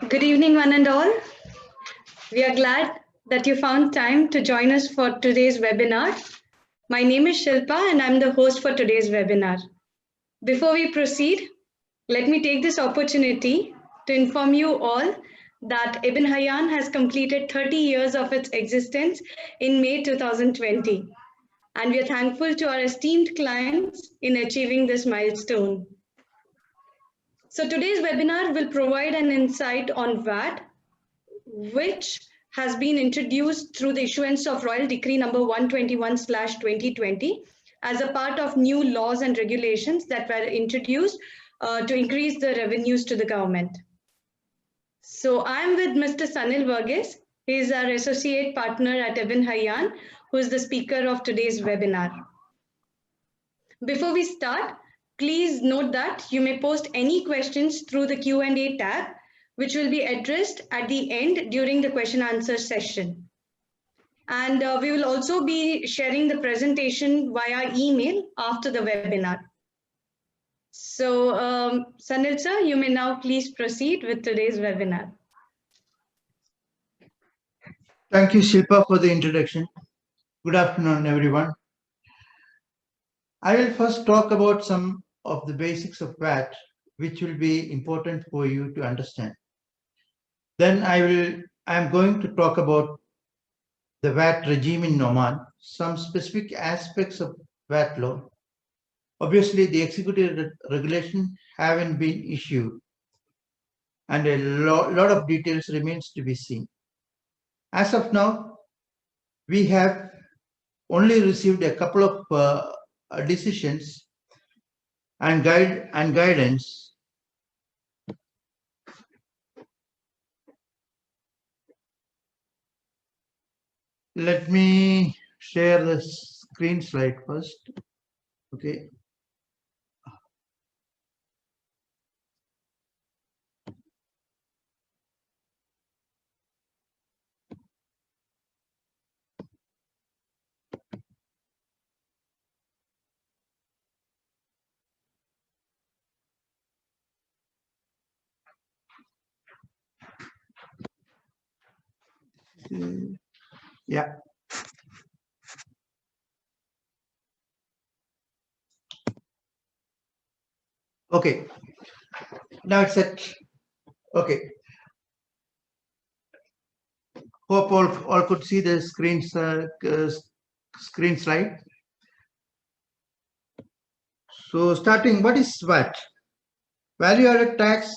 Good evening, one and all. We are glad that you found time to join us for today's webinar. My name is Shilpa and I'm the host for today's webinar. Before we proceed, let me take this opportunity to inform you all that Ibn Hyan has completed 30 years of its existence in May 2020. And we are thankful to our esteemed clients in achieving this milestone. So today's webinar will provide an insight on VAT, which has been introduced through the issuance of Royal Decree number 121/2020 as a part of new laws and regulations that were introduced to increase the revenues to the government. So I'm with Mr. Sanil Verghese. He is our associate partner at Ibn Hyan, who is the speaker of today's webinar. Before we start, please note that you may post any questions through the Q&A tab, which will be addressed at the end during the question answer session. And we will also be sharing the presentation via email after the webinar. So Sanil sir, you may now please proceed with today's webinar. Thank you, Shilpa, for the introduction. Good afternoon, everyone. I will first talk about some of the basics of VAT, which will be important for you to understand. Then I am going to talk about the VAT regime in Oman, some specific aspects of VAT law. Obviously, the executive regulation haven't been issued, and a lot of details remains to be seen. As of now, we have only received a couple of decisions and guidance. Let me share the screen slide first. Okay. Yeah. Okay. Now it's set. Okay. Hope all could see the screen slide. So starting, what is VAT? Value-added tax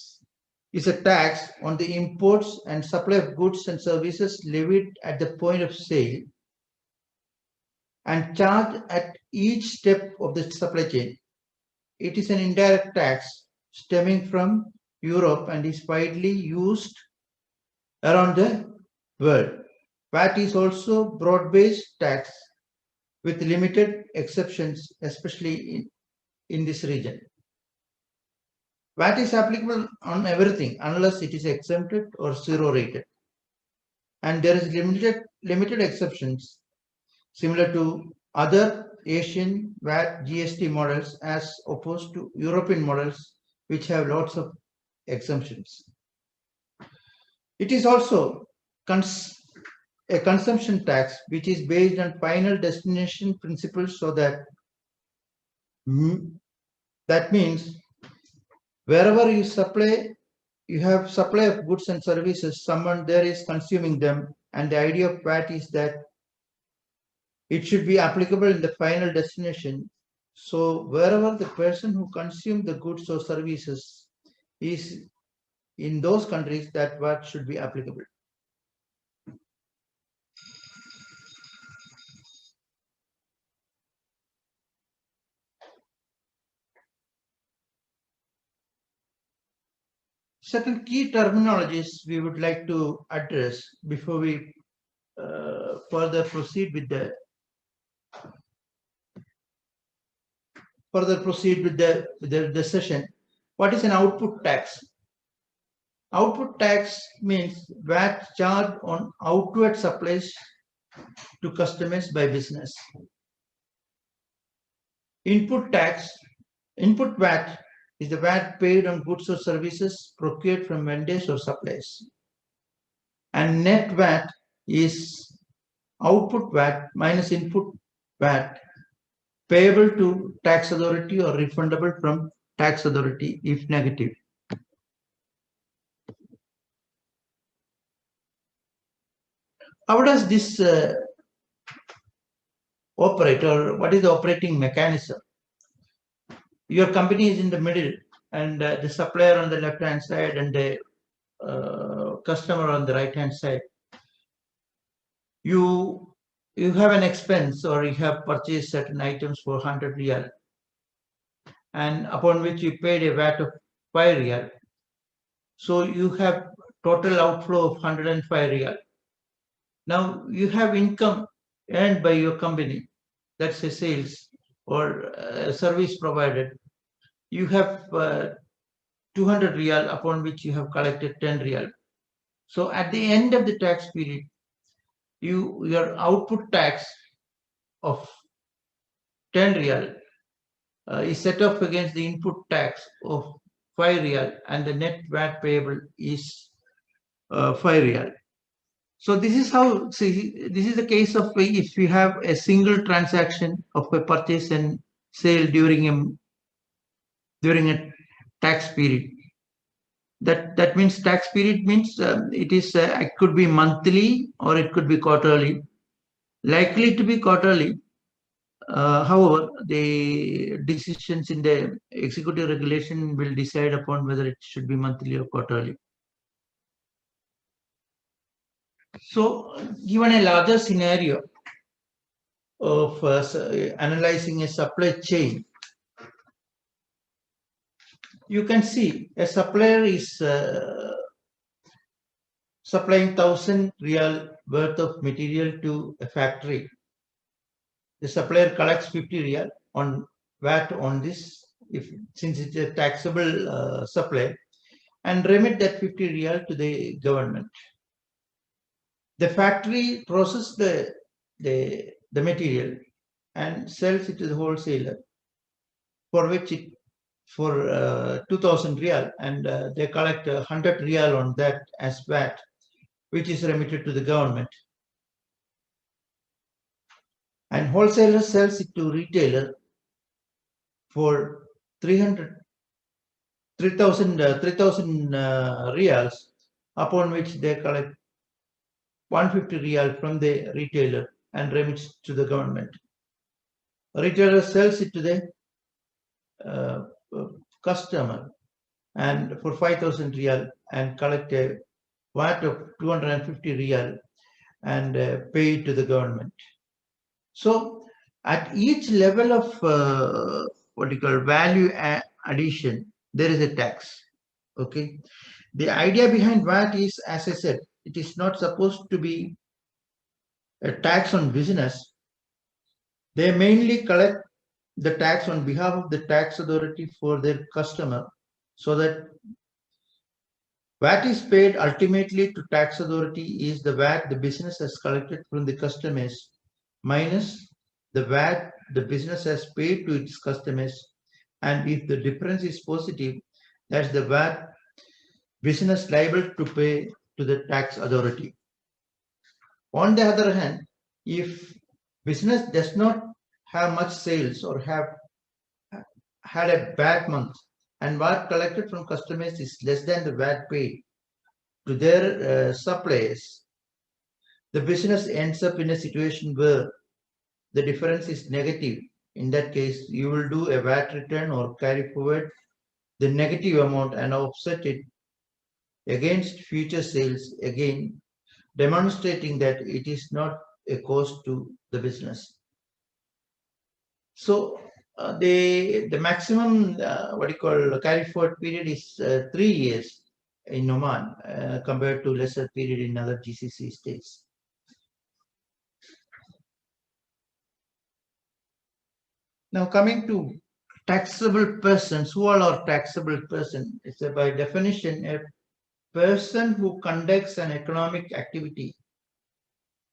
is a tax on the imports and supply of goods and services levied at the point of sale and charged at each step of the supply chain. It is an indirect tax stemming from Europe and is widely used around the world. VAT is also broad-based tax with limited exceptions, especially in this region. VAT is applicable on everything unless it is exempted or zero rated. And there is limited exceptions similar to other Asian VAT GST models as opposed to European models which have lots of exemptions. It is also a consumption tax which is based on final destination principles, so that means wherever you have supply of goods and services, someone there is consuming them, and the idea of VAT is that it should be applicable in the final destination. So wherever the person who consumes the goods or services is in those countries, that VAT should be applicable. Certain key terminologies we would like to address before we further proceed with the session. What is an output tax? Output tax means VAT charged on outward supplies to customers by business. Input VAT is the VAT paid on goods or services procured from vendors or suppliers. And net VAT is output VAT minus input VAT payable to tax authority or refundable from tax authority if negative. How does this operate, or what is the operating mechanism? Your company is in the middle, and the supplier on the left hand side and the customer on the right hand side. You have an expense, or you have purchased certain items for 100 riyal, and upon which you paid a VAT of 5 riyal. So you have total outflow of 105 riyal. Now you have income earned by your company, that's a sales or a service provided. You have 200 riyal, upon which you have collected 10 riyal. So at the end of the tax period, your output tax of 10 riyal is set off against the input tax of 5 riyal, and the net VAT payable is 5 riyal. So this is how, see, this is the case of if you have a single transaction of a purchase and sale during a tax period. That means tax period means it could be monthly or it could be quarterly. Likely to be quarterly. However, the decisions in the executive regulation will decide upon whether it should be monthly or quarterly. So, given a larger scenario of analyzing a supply chain, you can see a supplier is supplying 1,000 riyal worth of material to a factory. The supplier collects 50 riyal on VAT on this, since it's a taxable supply, and remit that 50 riyal to the government. The factory processes the material and sells it to the wholesaler, for which it for 2,000 riyal, and they collect 100 riyal on that as VAT, which is remitted to the government. And wholesaler sells it to retailer for 3,000 riyals, upon which they collect 150 riyal from the retailer and remits to the government. A retailer sells it to the customer and for 5,000 riyal and collect a VAT of 250 riyal and pay it to the government. So at each level of what you call value addition, there is a tax. Okay. The idea behind VAT is, as I said, it is not supposed to be a tax on business. They mainly collect the tax on behalf of the tax authority for their customer, so that VAT is paid ultimately to tax authority is the VAT the business has collected from the customers minus the VAT the business has paid to its customers, and if the difference is positive, that's the VAT business liable to pay to the tax authority. On the other hand, if business does not have much sales or have had a bad month, and VAT collected from customers is less than the VAT paid to their suppliers, the business ends up in a situation where the difference is negative. In that case, you will do a VAT return or carry forward the negative amount and offset it against future sales, again demonstrating that it is not a cost to the business. So the maximum what you call carry forward period is 3 years in Oman compared to lesser period in other GCC states. Now coming to taxable persons, who all are taxable person? It's by definition a person who conducts an economic activity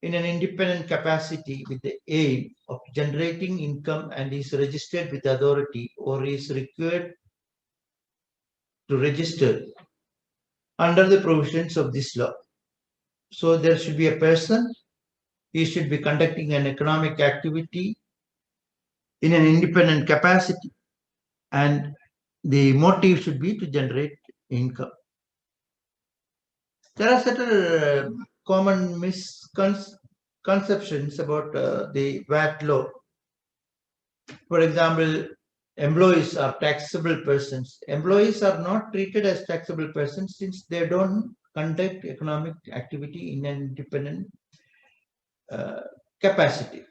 in an independent capacity with the aim of generating income and is registered with the authority or is required to register under the provisions of this law. So there should be a person, he should be conducting an economic activity in an independent capacity, and the motive should be to generate income. There are certain common misconceptions about the VAT law. For example, employees are taxable persons. Employees are not treated as taxable persons since they don't conduct economic activity in an independent capacity.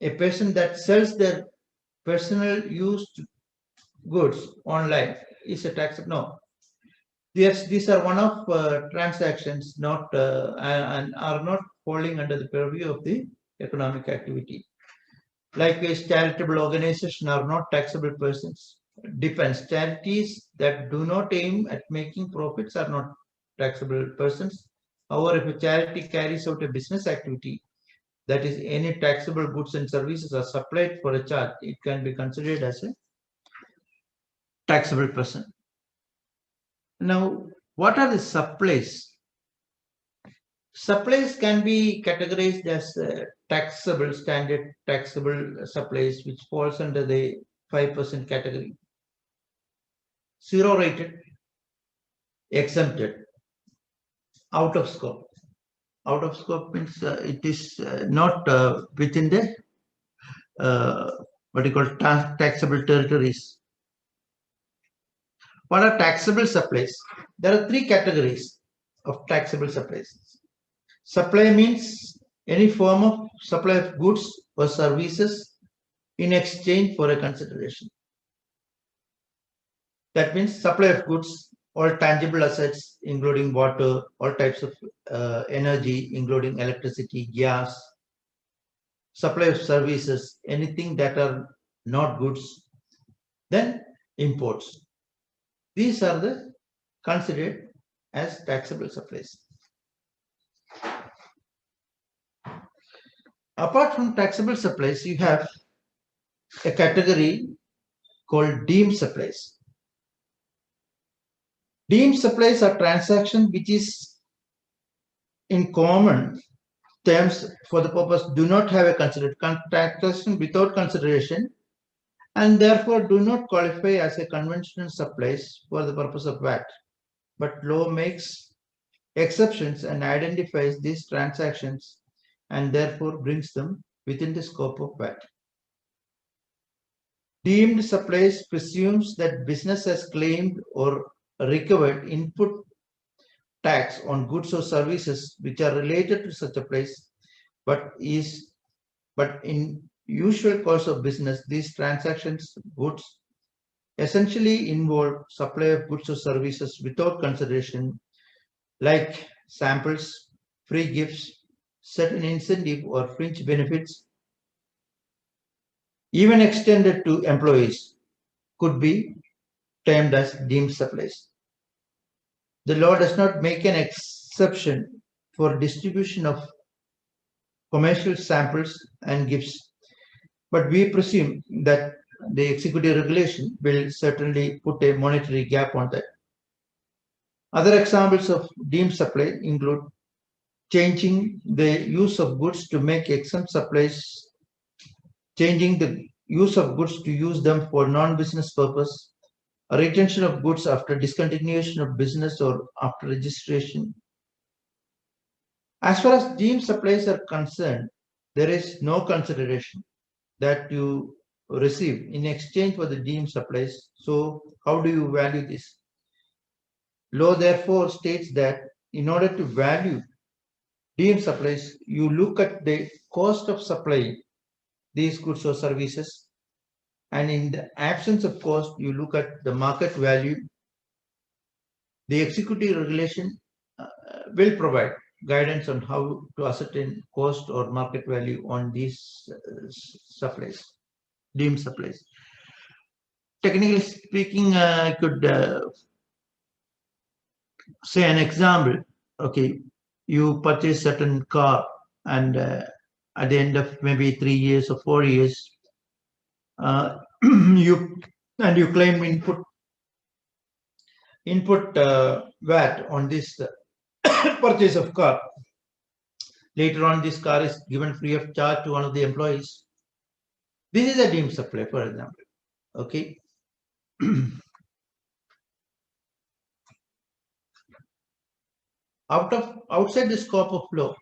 A person that sells their personal used goods online is a taxable. No. Yes, these are one-off transactions, not and are not falling under the purview of the economic activity. Likewise, charitable organizations are not taxable persons. Depends. Charities that do not aim at making profits are not taxable persons. However, if a charity carries out a business activity, that is, any taxable goods and services are supplied for a charge, it can be considered as a taxable person. Now, what are the supplies? Supplies can be categorized as taxable, standard taxable supplies, which falls under the 5% category. Zero rated, exempted, out of scope. Out of scope means it is not within the what you call taxable territories. What are taxable supplies? There are three categories of taxable supplies. Supply means any form of supply of goods or services in exchange for a consideration. That means supply of goods, all tangible assets, including water, all types of energy, including electricity, gas. Supply of services, anything that are not goods. Then imports. These are the considered as taxable supplies. Apart from taxable supplies, you have a category called deemed supplies. Deemed supplies are transactions which is in common terms for the purpose do not have a considered transaction without consideration and therefore do not qualify as a conventional supplies for the purpose of VAT. But law makes exceptions and identifies these transactions and therefore brings them within the scope of VAT. Deemed supplies presumes that business has claimed or recovered input tax on goods or services which are related to such a place, but in usual course of business, these transactions goods essentially involve supply of goods or services without consideration, like samples, free gifts, certain incentive or fringe benefits, even extended to employees, could be termed as deemed supplies. The law does not make an exception for distribution of commercial samples and gifts, but we presume that the executive regulation will certainly put a monetary gap on that. Other examples of deemed supply include changing the use of goods to make exempt supplies, changing the use of goods to use them for non-business purpose, a retention of goods after discontinuation of business or after registration. As far as deemed supplies are concerned, there is no consideration that you receive in exchange for the deemed supplies. So how do you value this? Law therefore states that in order to value deemed supplies, you look at the cost of supply these goods or services, and in the absence of cost, you look at the market value. The executive regulation will provide guidance on how to ascertain cost or market value on these supplies, deemed supplies. Technically speaking, I could say an example. Okay, you purchase certain car and at the end of maybe 3 years or 4 years, you claim input input VAT on this purchase of car. Later on, this car is given free of charge to one of the employees. This is a deemed supply, for example. Okay. Outside the scope of law,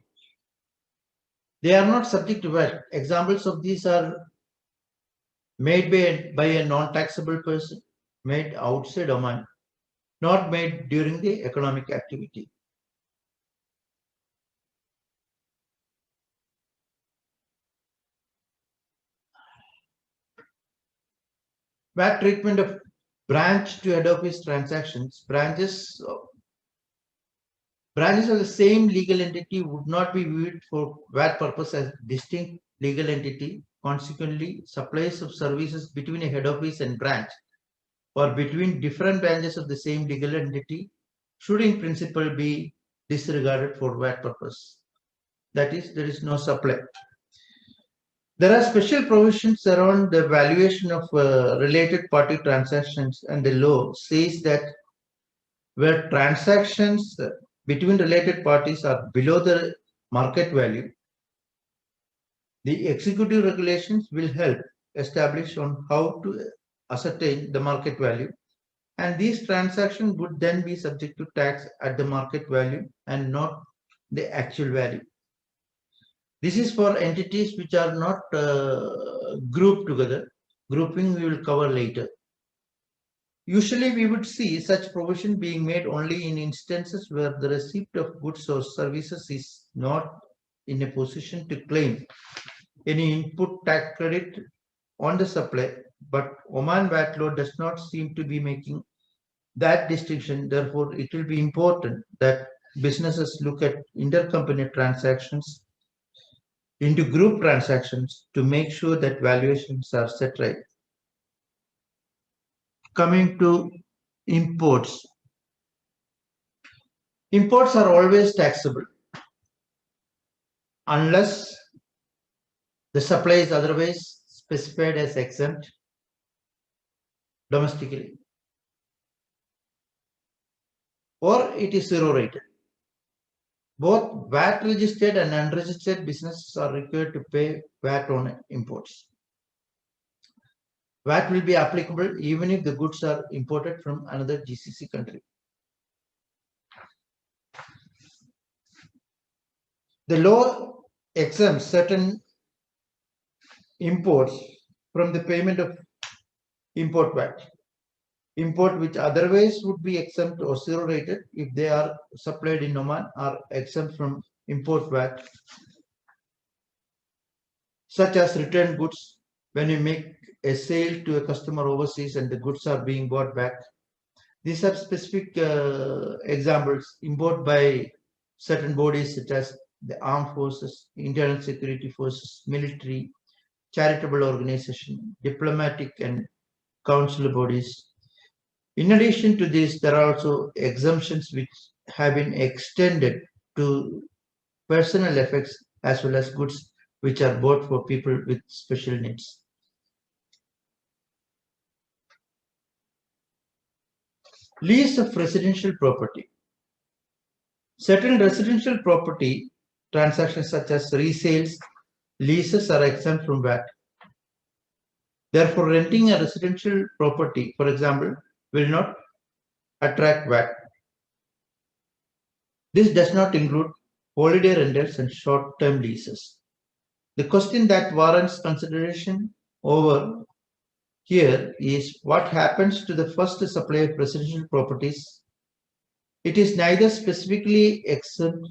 they are not subject to VAT. Examples of these are made by a non-taxable person, made outside Oman, not made during the economic activity. VAT treatment of branch to head office transactions. Branches of the same legal entity would not be viewed for VAT purpose as distinct legal entity. Consequently, supplies of services between a head office and branch or between different branches of the same legal entity should in principle be disregarded for VAT purpose. That is, there is no supply. There are special provisions around the valuation of related party transactions, and the law says that where transactions between related parties are below the market value, the executive regulations will help establish on how to ascertain the market value, and these transactions would then be subject to tax at the market value and not the actual value. This is for entities which are not grouped together. Grouping we will cover later. Usually we would see such provision being made only in instances where the receipt of goods or services is not in a position to claim any input tax credit on the supply, but Oman VAT law does not seem to be making that distinction. Therefore, it will be important that businesses look at intercompany transactions into group transactions to make sure that valuations are set right. Coming to imports. Imports are always taxable unless the supply is otherwise specified as exempt domestically, or it is zero rated. Both VAT registered and unregistered businesses are required to pay VAT on imports. VAT will be applicable even if the goods are imported from another GCC country. The law exempts certain imports from the payment of import VAT. Import which otherwise would be exempt or zero rated if they are supplied in Oman are exempt from import VAT, such as return goods when you make a sale to a customer overseas and the goods are being bought back. These are specific examples. Import by certain bodies such as the armed forces, internal security forces, military, charitable organization, diplomatic and consular bodies. In addition to this, there are also exemptions which have been extended to personal effects as well as goods which are bought for people with special needs. Lease of residential property. Certain residential property transactions such as resales, leases are exempt from VAT. Therefore, renting a residential property, for example, will not attract VAT. This does not include holiday rentals and short-term leases. The question that warrants consideration over here is what happens to the first supply of residential properties. It is neither specifically exempt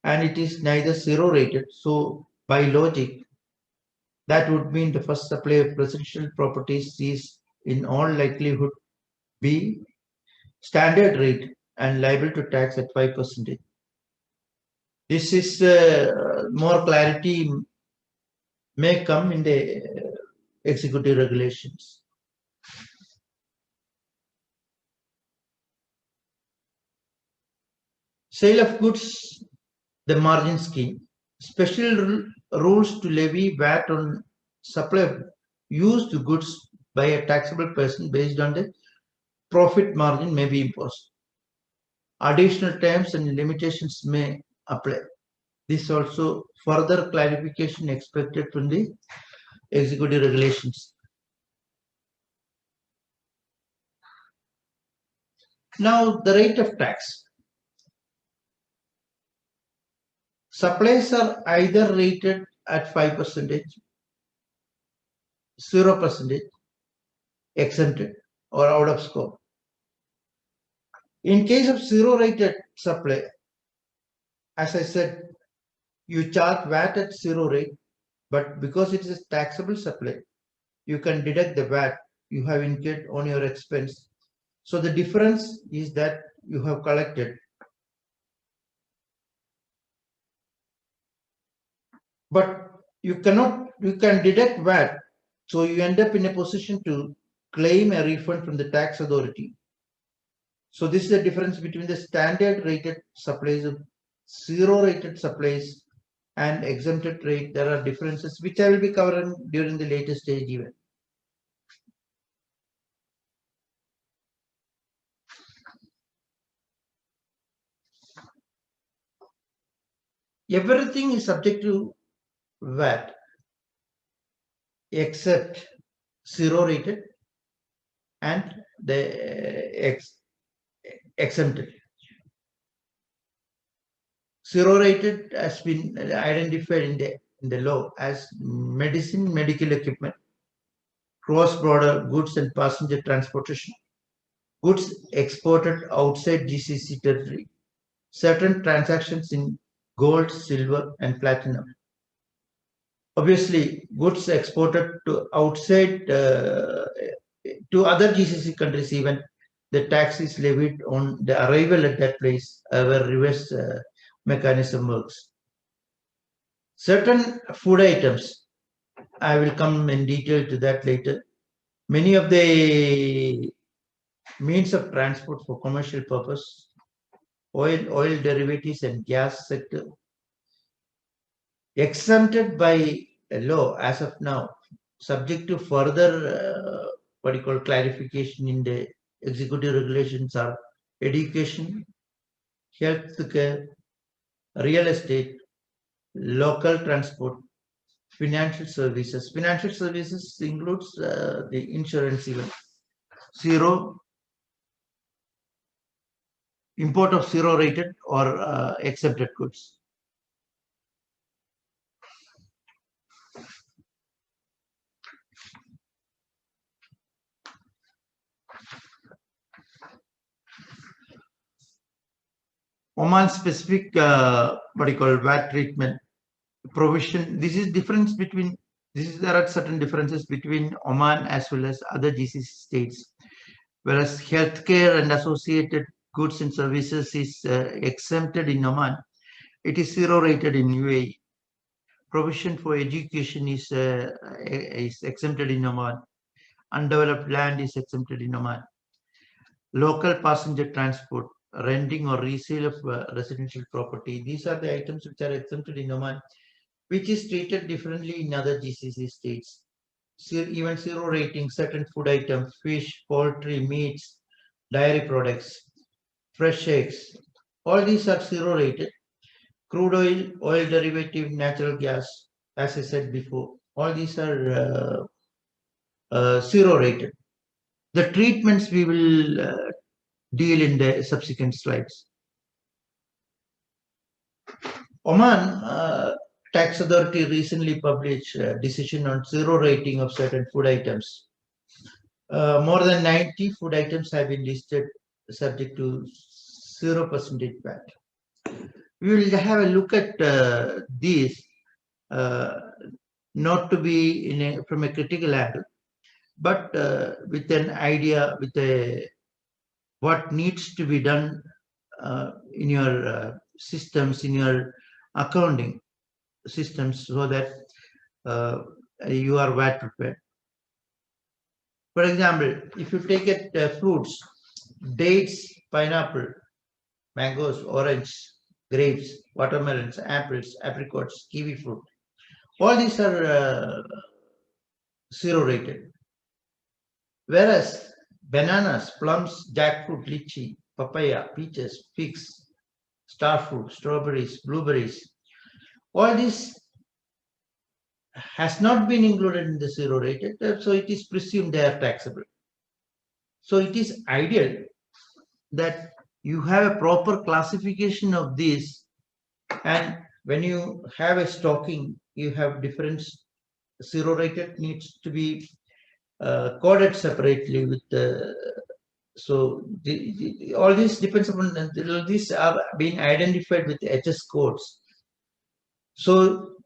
and it is neither zero rated. So by logic, that would mean the first supply of residential properties is in all likelihood be standard rate and liable to tax at 5%. This is more clarity may come in the executive regulations. Sale of goods, the margin scheme. Special rules to levy VAT on supply of used goods by a taxable person based on the profit margin may be imposed. Additional terms and limitations may apply. This also further clarification expected from the executive regulations. Now, the rate of tax. Supplies are either rated at 5%, 0%, exempted, or out of scope. In case of zero rated supply, as I said, you charge VAT at zero rate, but because it is a taxable supply, you can deduct the VAT you have incurred on your expense. So the difference is that you have collected. But you can deduct VAT, so you end up in a position to claim a refund from the tax authority. So this is the difference between the standard rated supplies of zero rated supplies and exempted rate. There are differences which I will be covering during the later stage event. Everything is subject to VAT except zero rated and the exempted. Zero rated has been identified in the law as medicine, medical equipment, cross-border goods and passenger transportation, goods exported outside GCC territory, certain transactions in gold, silver, and platinum. Obviously, goods exported to outside to other GCC countries, even the tax is levied on the arrival at that place, where reverse mechanism works. Certain food items, I will come in detail to that later. Many of the means of transport for commercial purpose, oil derivatives and gas sector, exempted by law as of now, subject to further clarification in the executive regulations, are education, health care, real estate, local transport, financial services. Financial services includes the insurance even. Zero, import of zero rated or exempted goods. Oman specific VAT treatment provision. This is difference between there are certain differences between Oman as well as other GCC states. Whereas healthcare and associated goods and services is exempted in Oman, it is zero rated in UAE. Provision for education is exempted in Oman. Undeveloped land is exempted in Oman. Local passenger transport, renting or resale of residential property. These are the items which are exempted in Oman, which is treated differently in other GCC states. Even zero rating, certain food items, fish, poultry, meats, dairy products, fresh eggs, all these are zero rated. Crude oil, oil derivative, natural gas, as I said before, all these are zero rated. The treatments we will deal in the subsequent slides. Oman Tax Authority recently published a decision on zero rating of certain food items. More than 90 food items have been listed subject to 0% VAT. We will have a look at these, not to be from a critical angle, but with an idea, with what needs to be done in your systems, in your accounting systems, so that you are VAT prepared. For example, if you take it fruits, dates, pineapple, mangoes, orange, grapes, watermelons, apples, apricots, kiwi fruit, all these are zero rated. Whereas bananas, plums, jackfruit, lychee, papaya, peaches, figs, starfruit, strawberries, blueberries. All this has not been included in the zero rated, so it is presumed they are taxable. So it is ideal that you have a proper classification of these, and when you have a stocking, you have different zero rated needs to be coded separately with the. So all this depends upon these are being identified with HS codes. So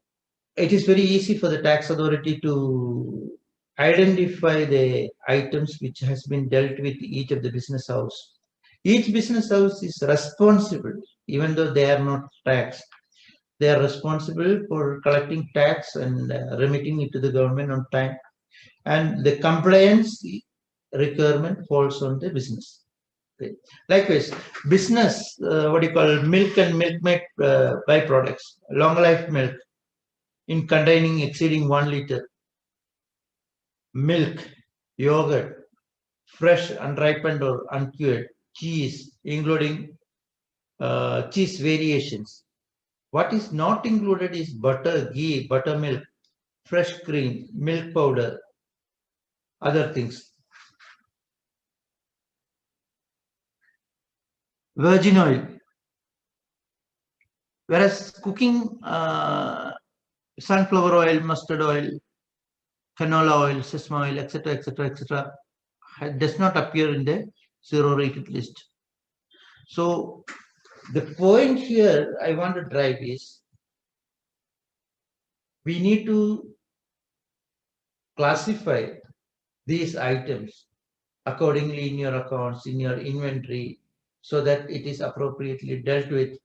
it is very easy for the tax authority to identify the items which has been dealt with each of the business house. Each business house is responsible, even though they are not taxed. They are responsible for collecting tax and remitting it to the government on time. And the compliance requirement falls on the business. Okay. Likewise, business, what do you call milk and milk made byproducts, long life milk in containing exceeding 1 liter, milk, yogurt, fresh, unripened or uncured, cheese, including cheese variations. What is not included is butter, ghee, buttermilk, fresh cream, milk powder, other things. Virgin oil. Whereas cooking sunflower oil, mustard oil, canola oil, sesame oil, etc., etc., etc., does not appear in the zero rated list. So the point here I want to drive is we need to classify these items accordingly in your accounts, in your inventory, so that it is appropriately dealt with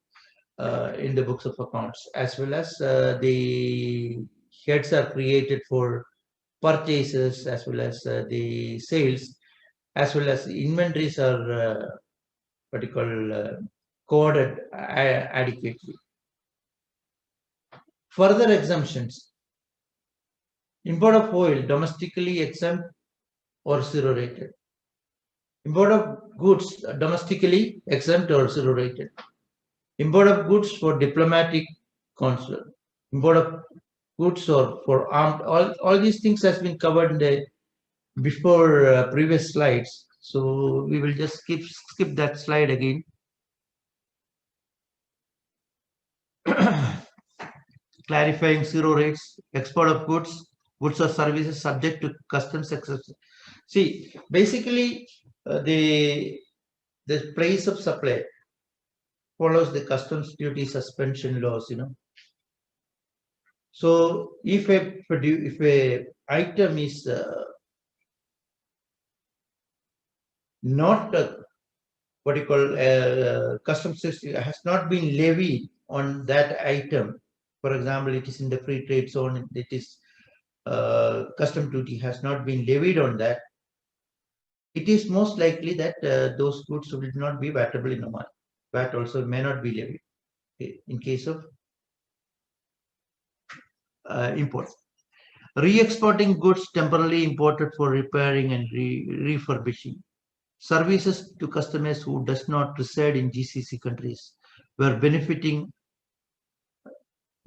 in the books of accounts, as well as the heads are created for purchases, as well as the sales, as well as inventories are what you call coded adequately. Further exemptions. Import of oil domestically exempt or zero rated. Import of goods domestically exempt or zero rated. Import of goods for diplomatic consular. Import of goods or for armed. All these things has been covered in the before previous slides. So we will just skip that slide again. Clarifying zero rates, export of goods or services subject to customs exception. See, basically the price of supply follows the customs duty suspension laws, So if a item is not what you call customs has not been levied on that item, for example, it is in the free trade zone, it is custom duty has not been levied on that, it is most likely that those goods will not be vatable in Oman. VAT also may not be levied in case of import. Re-exporting goods temporarily imported for repairing and refurbishing. Services to customers who does not reside in GCC countries were benefiting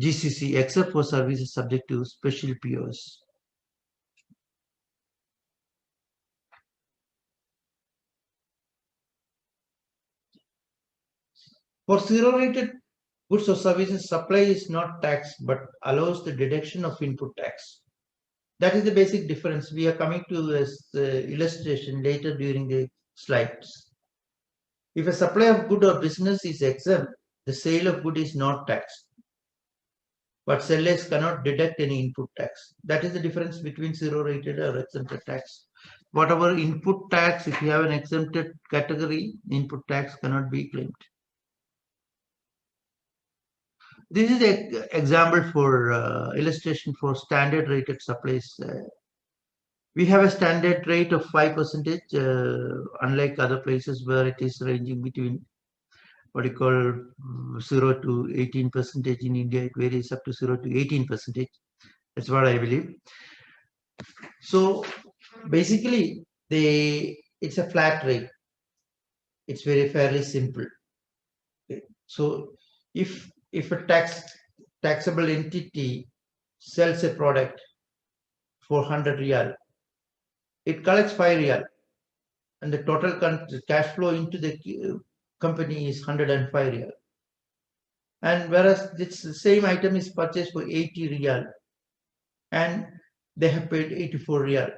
GCC except for services subject to special POs. For zero-rated goods or services, supply is not taxed but allows the deduction of input tax. That is the basic difference. We are coming to this illustration later during the slides. If a supply of good or business is exempt, the sale of good is not taxed. But sellers cannot deduct any input tax. That is the difference between zero-rated or exempted tax. Whatever input tax, if you have an exempted category, input tax cannot be claimed. This is an example for illustration for standard rated supplies. We have a standard rate of 5%, unlike other places where it is ranging between what you call 0 to 18%. In India, it varies up to 0 to 18%. That's what I believe. So basically, the it's a flat rate. It's very fairly simple. Okay. So if a taxable entity sells a product for 100 riyal, it collects 5 riyal, and the total cash flow into the company is 105 riyal. And whereas this same item is purchased for 80 riyal, and they have paid 84 riyal.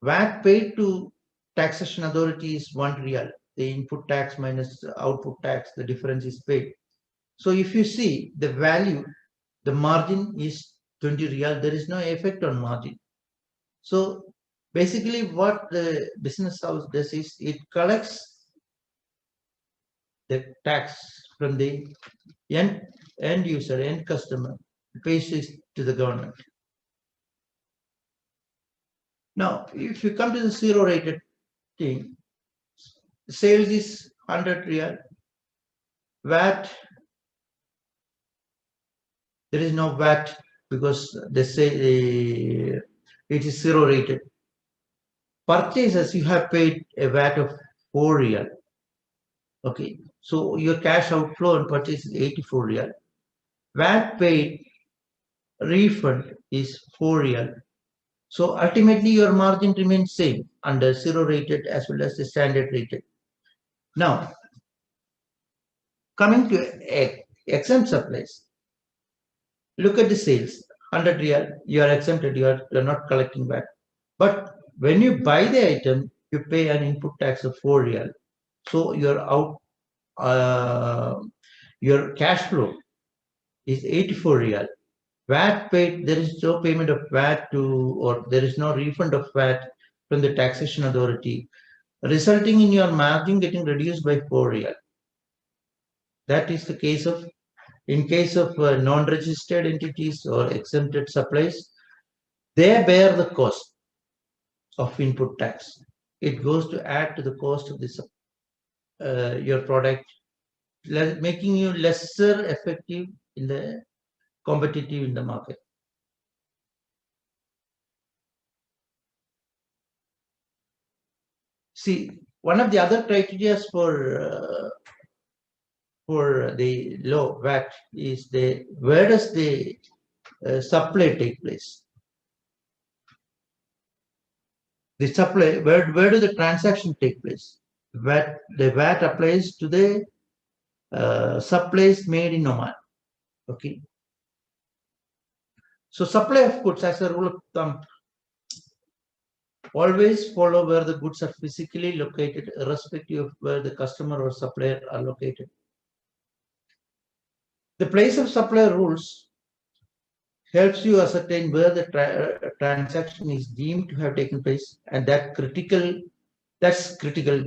VAT paid to taxation authority is 1 riyal. The input tax minus output tax, the difference is paid. So if you see the value, the margin is 20 riyal. There is no effect on margin. So basically what the business house does is it collects the tax from the end user, end customer, pays it to the government. Now, if you come to the zero rated thing, sales is 100 riyal, VAT, there is no VAT because they say it is zero rated. Purchases, you have paid a VAT of 4 riyal. Okay, so your cash outflow and purchase is 84 riyal. VAT paid refund is 4 riyal. So ultimately your margin remains same under zero rated as well as the standard rated. Now, coming to exempt supplies, look at the sales, 100 riyal, you are exempted, you are not collecting VAT. But when you buy the item, you pay an input tax of 4 riyal. So your cash flow is 84 riyal. VAT paid, there is no payment of VAT or there is no refund of VAT from the taxation authority, resulting in your margin getting reduced by 4 riyal. That is the case of, in case of non-registered entities or exempted supplies, they bear the cost of input tax. It goes to add to the cost of this your product, making you lesser effective in the competitive in the market. See, one of the other criteria for the low VAT is where does the supply take place? The supply, where do the transaction take place? The VAT applies to the supplies made in Oman. Okay. So supply of goods, as a rule of thumb, always follow where the goods are physically located, irrespective of where the customer or supplier are located. The place of supplier rules helps you ascertain where the transaction is deemed to have taken place, and that's critical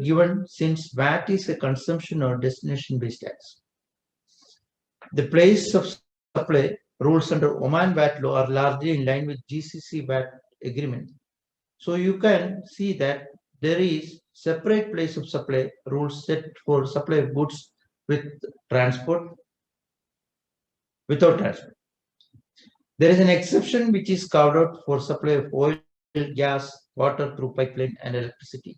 given since VAT is a consumption or destination based tax. The place of supply rules under Oman VAT law are largely in line with GCC VAT agreement. So you can see that there is separate place of supply rules set for supply of goods with transport, without transport. There is an exception which is carved out for supply of oil, gas, water through pipeline and electricity.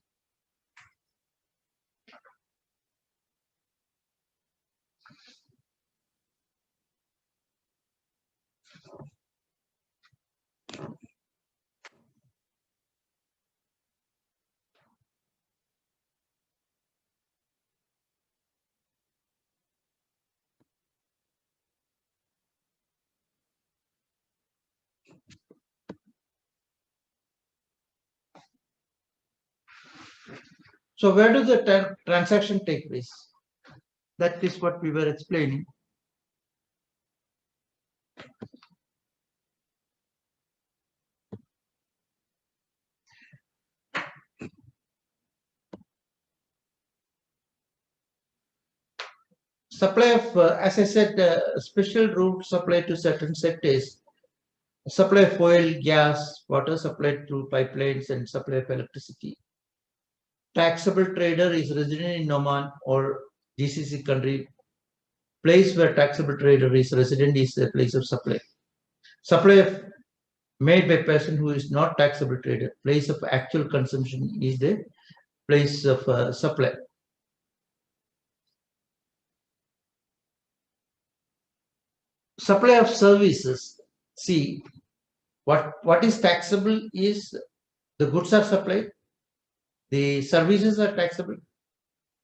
So where does the transaction take place? That is what we were explaining. Supply of, as I said, special route supply to certain sectors. Supply of oil, gas, water supplied through pipelines, and supply of electricity. Taxable trader is resident in Oman or GCC country. Place where taxable trader is resident is the place of supply. Supply of made by person who is not taxable trader. Place of actual consumption is the place of supply. Supply of services. See, what is taxable is the goods are supplied, the services are taxable,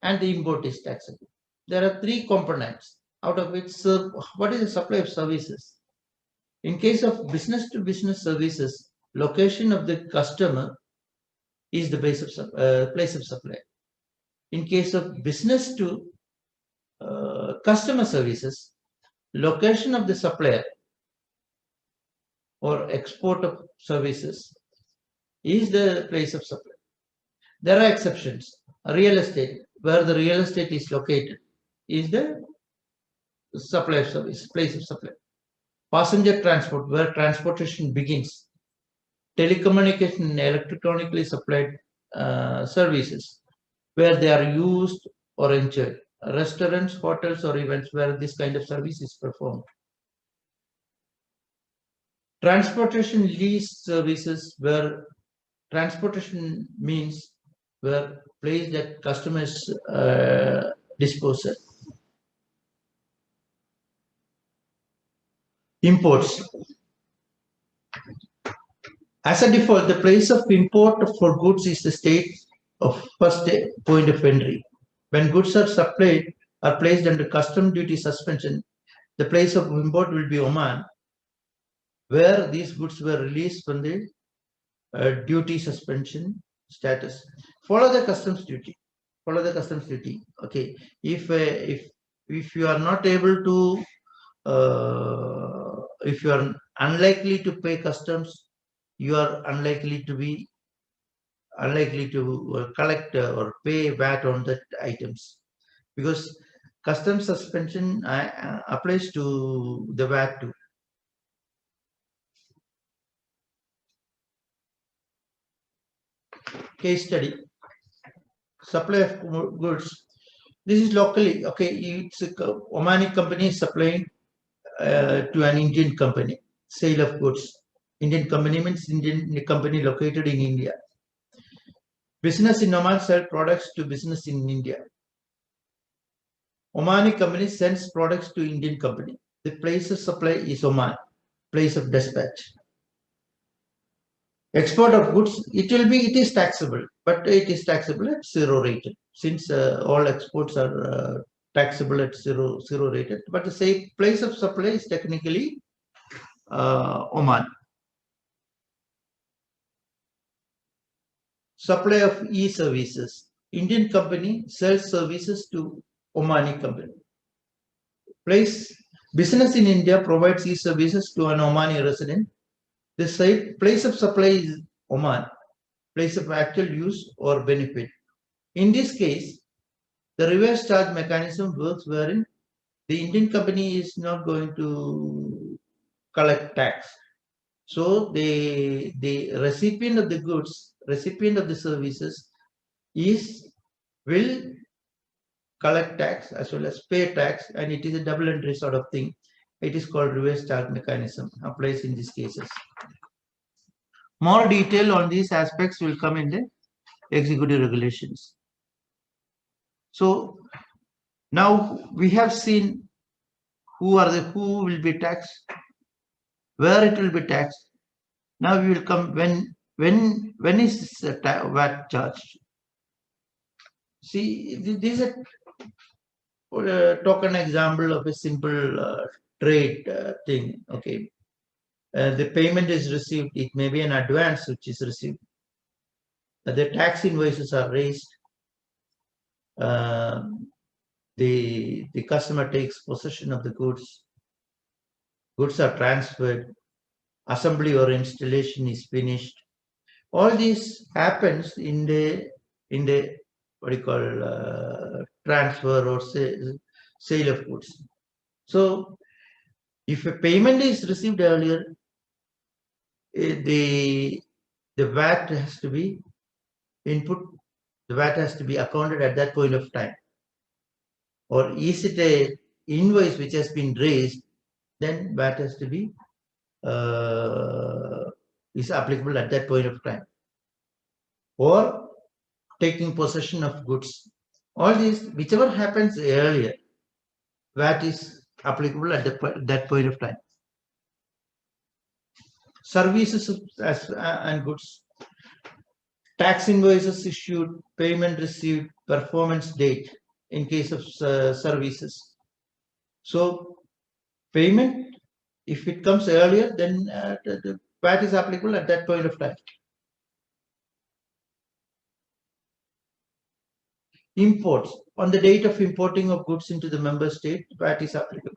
and the import is taxable. There are three components out of which what is the supply of services? In case of business to business services, location of the customer is the place of supply. In case of business to customer services, location of the supplier or export of services is the place of supply. There are exceptions. Real estate, where the real estate is located, is the supply of service, place of supply. Passenger transport, where transportation begins. Telecommunication and electronically supplied services, where they are used or enjoyed. Restaurants, hotels, or events where this kind of service is performed. Transportation lease services, where transportation means where place that customers dispose of. Imports. As a default, the place of import for goods is the state of first point of entry. When goods are supplied or placed under custom duty suspension, the place of import will be Oman, where these goods were released from the duty suspension status. Follow the customs duty. Follow the customs duty. Okay. If you are not able to, if you are unlikely to pay customs, you are unlikely to collect or pay VAT on the items, because customs suspension applies to the VAT too. Case study. Supply of goods. This is locally, okay, it's a Omani company is supplying to an Indian company, sale of goods. Indian company means Indian company located in India. Business in Oman sell products to business in India. Omani company sends products to Indian company. The place of supply is Oman, place of dispatch. Export of goods, it is taxable, but it is taxable at zero rated, since all exports are taxable at zero rated. But the same place of supply is technically Oman. Supply of e-services. Indian company sells services to Omani company. Business in India provides e-services to an Omani resident. The place of supply is Oman, place of actual use or benefit. In this case, the reverse charge mechanism works wherein the Indian company is not going to collect tax. So the recipient of the goods, recipient of the services will collect tax as well as pay tax, and it is a double entry sort of thing. It is called reverse charge mechanism, applies in these cases. More detail on these aspects will come in the executive regulations. So now we have seen who will be taxed, where it will be taxed. Now we will come when is VAT charged. See, this is a token example of a simple trade thing. Okay, the payment is received. It may be an advance which is received. The tax invoices are raised. The customer takes possession of the goods. Goods are transferred. Assembly or installation is finished. All this happens in the what you call transfer or sale of goods. So if a payment is received earlier, the VAT has to be input. The VAT has to be accounted at that point of time. Or is it a invoice which has been raised, then VAT has to be is applicable at that point of time. Or taking possession of goods. All these, whichever happens earlier, VAT is applicable at that point of time. Services and goods. Tax invoices issued, payment received, performance date in case of services. So payment, if it comes earlier, then the VAT is applicable at that point of time. Imports. On the date of importing of goods into the member state, VAT is applicable.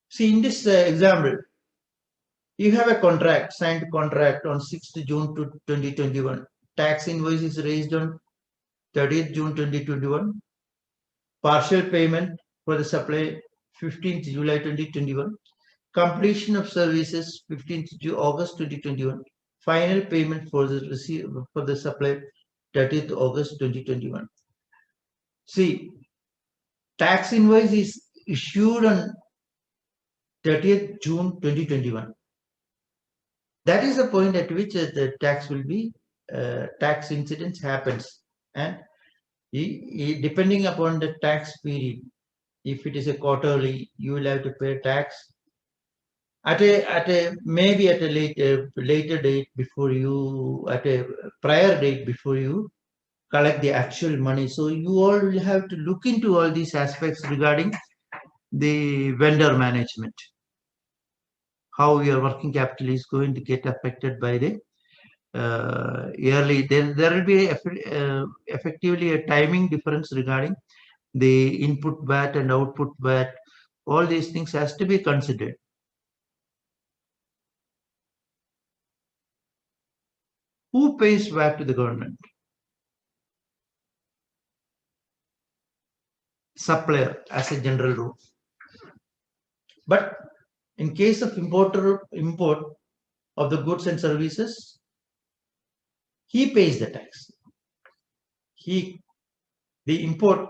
See, in this example, you have a contract, signed contract on 6th June 2021. Tax invoice is raised on 30th June 2021. Partial payment for the supply 15th July 2021. Completion of services 15th August 2021. Final payment for the supply 30th August 2021. See, tax invoice is issued on 30th June 2021. That is the point at which the tax will be, tax incidence happens. And depending upon the tax period, if it is a quarterly, you will have to pay tax at a maybe at a later date before you, at a prior date before you collect the actual money. So you all will have to look into all these aspects regarding the vendor management, how your working capital is going to get affected by the yearly. Then there will be effectively a timing difference regarding the input VAT and output VAT. All these things has to be considered. Who pays VAT to the government? Supplier, as a general rule. But in case of import of the goods and services, he pays the tax. The import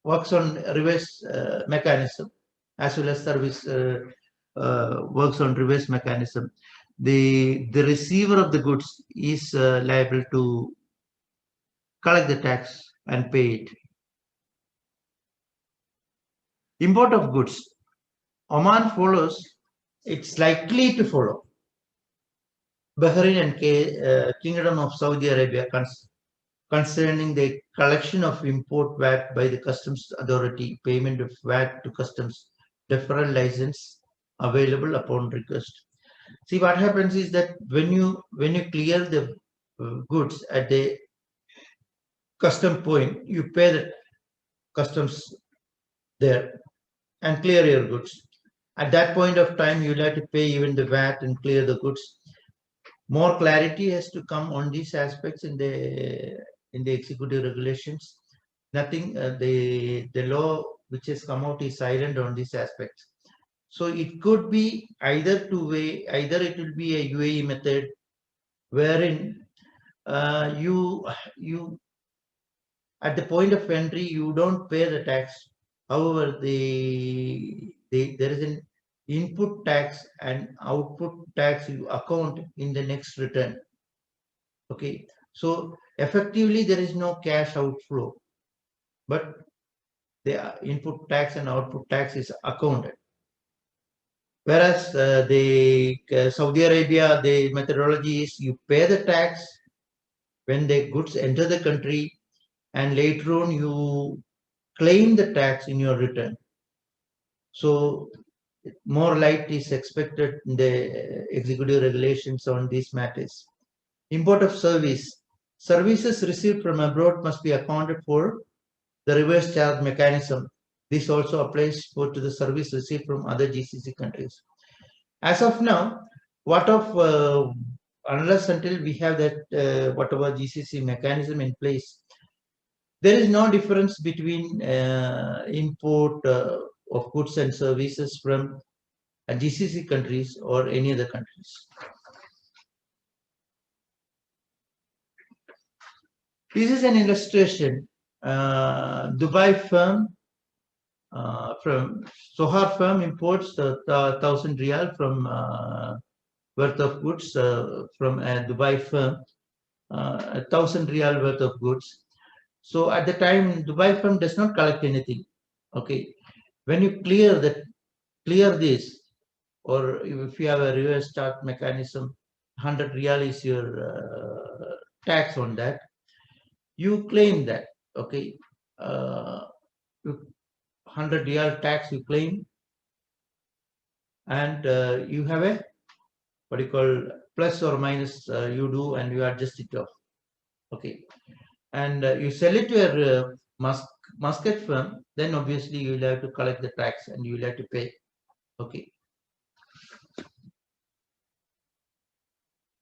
works on reverse mechanism, as well as service works on reverse mechanism. The receiver of the goods is liable to collect the tax and pay it. Import of goods. Oman follows, it's likely to follow Bahrain and Kingdom of Saudi Arabia concerning the collection of import VAT by the customs authority, payment of VAT to customs, deferral license available upon request. See, what happens is that when you clear the goods at the custom point, you pay the customs there and clear your goods. At that point of time, you'll have to pay even the VAT and clear the goods. More clarity has to come on these aspects in the executive regulations. Nothing, the law which has come out is silent on these aspects. So it could be either two-way, either it will be a UAE method wherein you at the point of entry you don't pay the tax. However, there is an input tax and output tax you account in the next return. Okay, so effectively there is no cash outflow, but the input tax and output tax is accounted. Whereas the Saudi Arabia, the methodology is you pay the tax when the goods enter the country, and later on you claim the tax in your return. So more light is expected in the executive regulations on these matters. Import of services received from abroad must be accounted for the reverse charge mechanism. This also applies to the service received from other GCC countries. As of now, unless until we have that whatever GCC mechanism in place, there is no difference between import of goods and services from GCC countries or any other countries. This is an illustration. Dubai firm from Sohar firm imports 1,000 riyal from worth of goods from a Dubai firm, 1,000 riyal worth of goods. So at the time, Dubai firm does not collect anything. Okay, when you clear this, or if you have a reverse start mechanism, 100 riyal is your tax on that. You claim that. Okay, uh, 100 riyal tax you claim, and you have a what you call plus or minus you do, and you adjust it off. Okay, and you sell it to a musket firm, then obviously you will have to collect the tax and you will have to pay. Okay,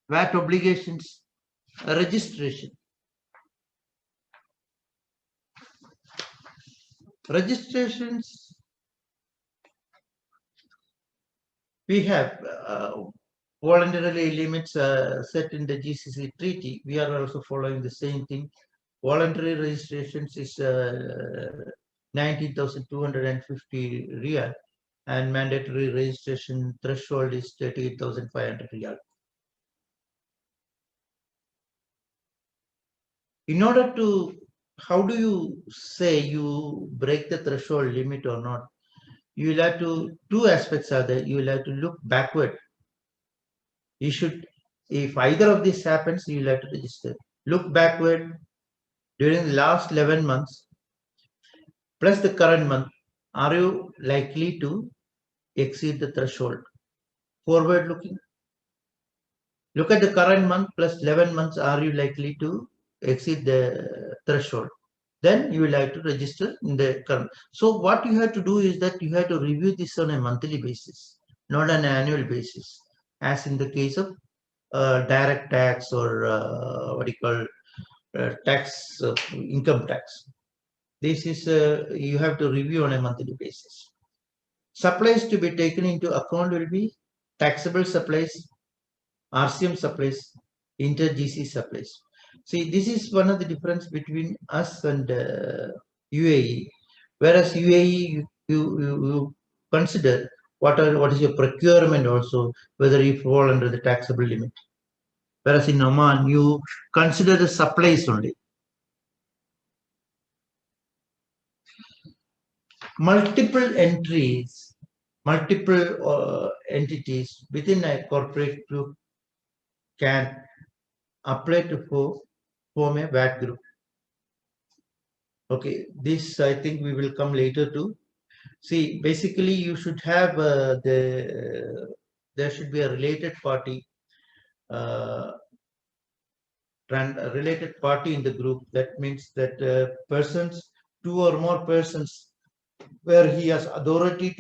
VAT obligations, registration. Registrations, we have voluntarily limits set in the GCC treaty. We are also following the same thing. Voluntary registrations is 19,250 riyal, and mandatory registration threshold is 38,500 riyal. In order to, how do you say you break the threshold limit or not? You will have to, two aspects are there. You will have to look backward. You should, if either of this happens, you will have to register. Look backward during the last 11 months plus the current month. Are you likely to exceed the threshold? Forward looking. Look at the current month plus 11 months. Are you likely to exceed the threshold? Then you will have to register in the current. So what you have to do is that you have to review this on a monthly basis, not an annual basis, as in the case of direct tax or what you call tax, income tax. This is you have to review on a monthly basis. Supplies to be taken into account will be taxable supplies, RCM supplies, inter-GC supplies. See, this is one of the difference between us and UAE. Whereas UAE, you consider what is your procurement also, whether you fall under the taxable limit. Whereas in Oman, you consider the supplies only. Multiple entries, multiple entities within a corporate group can apply to form a VAT group. Okay, this I think we will come later to. See, basically you should have there should be a related party, related party in the group. That means that persons, two or more persons, where he has authority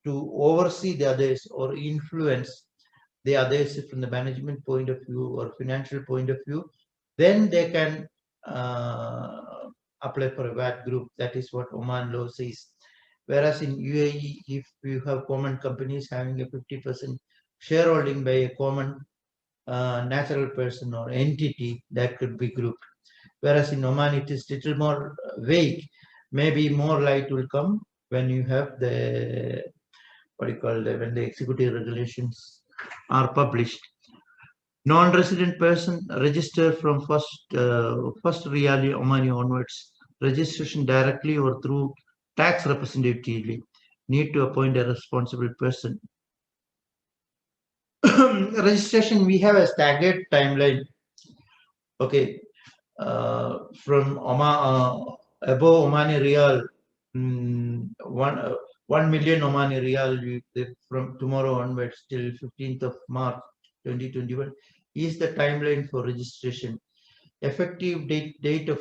to oversee the others or influence the others from the management point of view or financial point of view, then they can apply for a VAT group. That is what Oman law says. Whereas in UAE, if you have common companies having a 50% shareholding by a common natural person or entity, that could be grouped. Whereas in Oman, it is little more vague. Maybe more light will come when you have the, what do you call it, when the executive regulations are published. Non-resident person register from first Riyali Omani onwards. Registration directly or through tax representatively. Need to appoint a responsible person. Registration, we have a staggered timeline. Okay, from above Omani Riyal, 1 million Omani Riyal from tomorrow onwards till 15th of March 2021 is the timeline for registration. Effective date of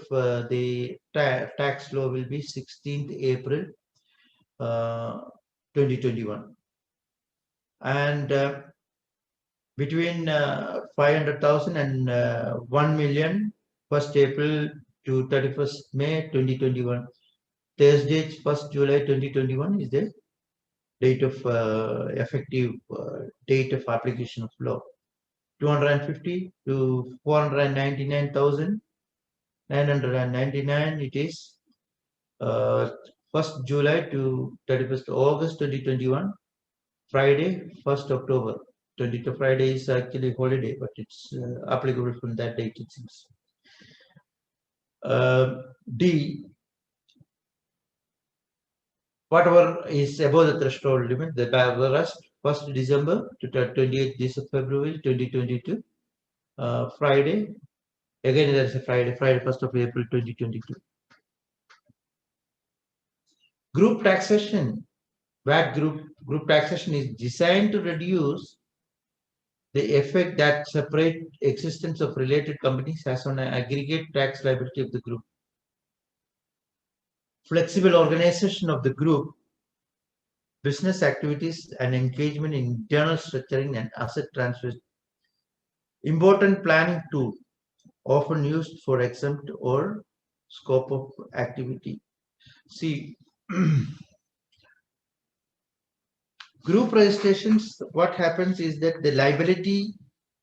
the tax law will be 16th April 2021. And between 500,000 and 1 million, 1st April to 31st May 2021. Thursday, 1st July 2021 is the date of effective date of application of law. 250 to 499,999, it is 1st July to 31st August 2021, Friday 1st October 22. Friday is actually holiday, but it's applicable from that date it seems. D, whatever is above the threshold limit, the rest 1st December to 28th February 2022, Friday, again there is a Friday 1st of April 2022. Group taxation, VAT group taxation is designed to reduce the effect that separate existence of related companies has on an aggregate tax liability of the group. Flexible organization of the group, business activities and engagement in internal structuring and asset transfer. Important planning tool, often used for exempt or scope of activity. See, group registrations, what happens is that the liability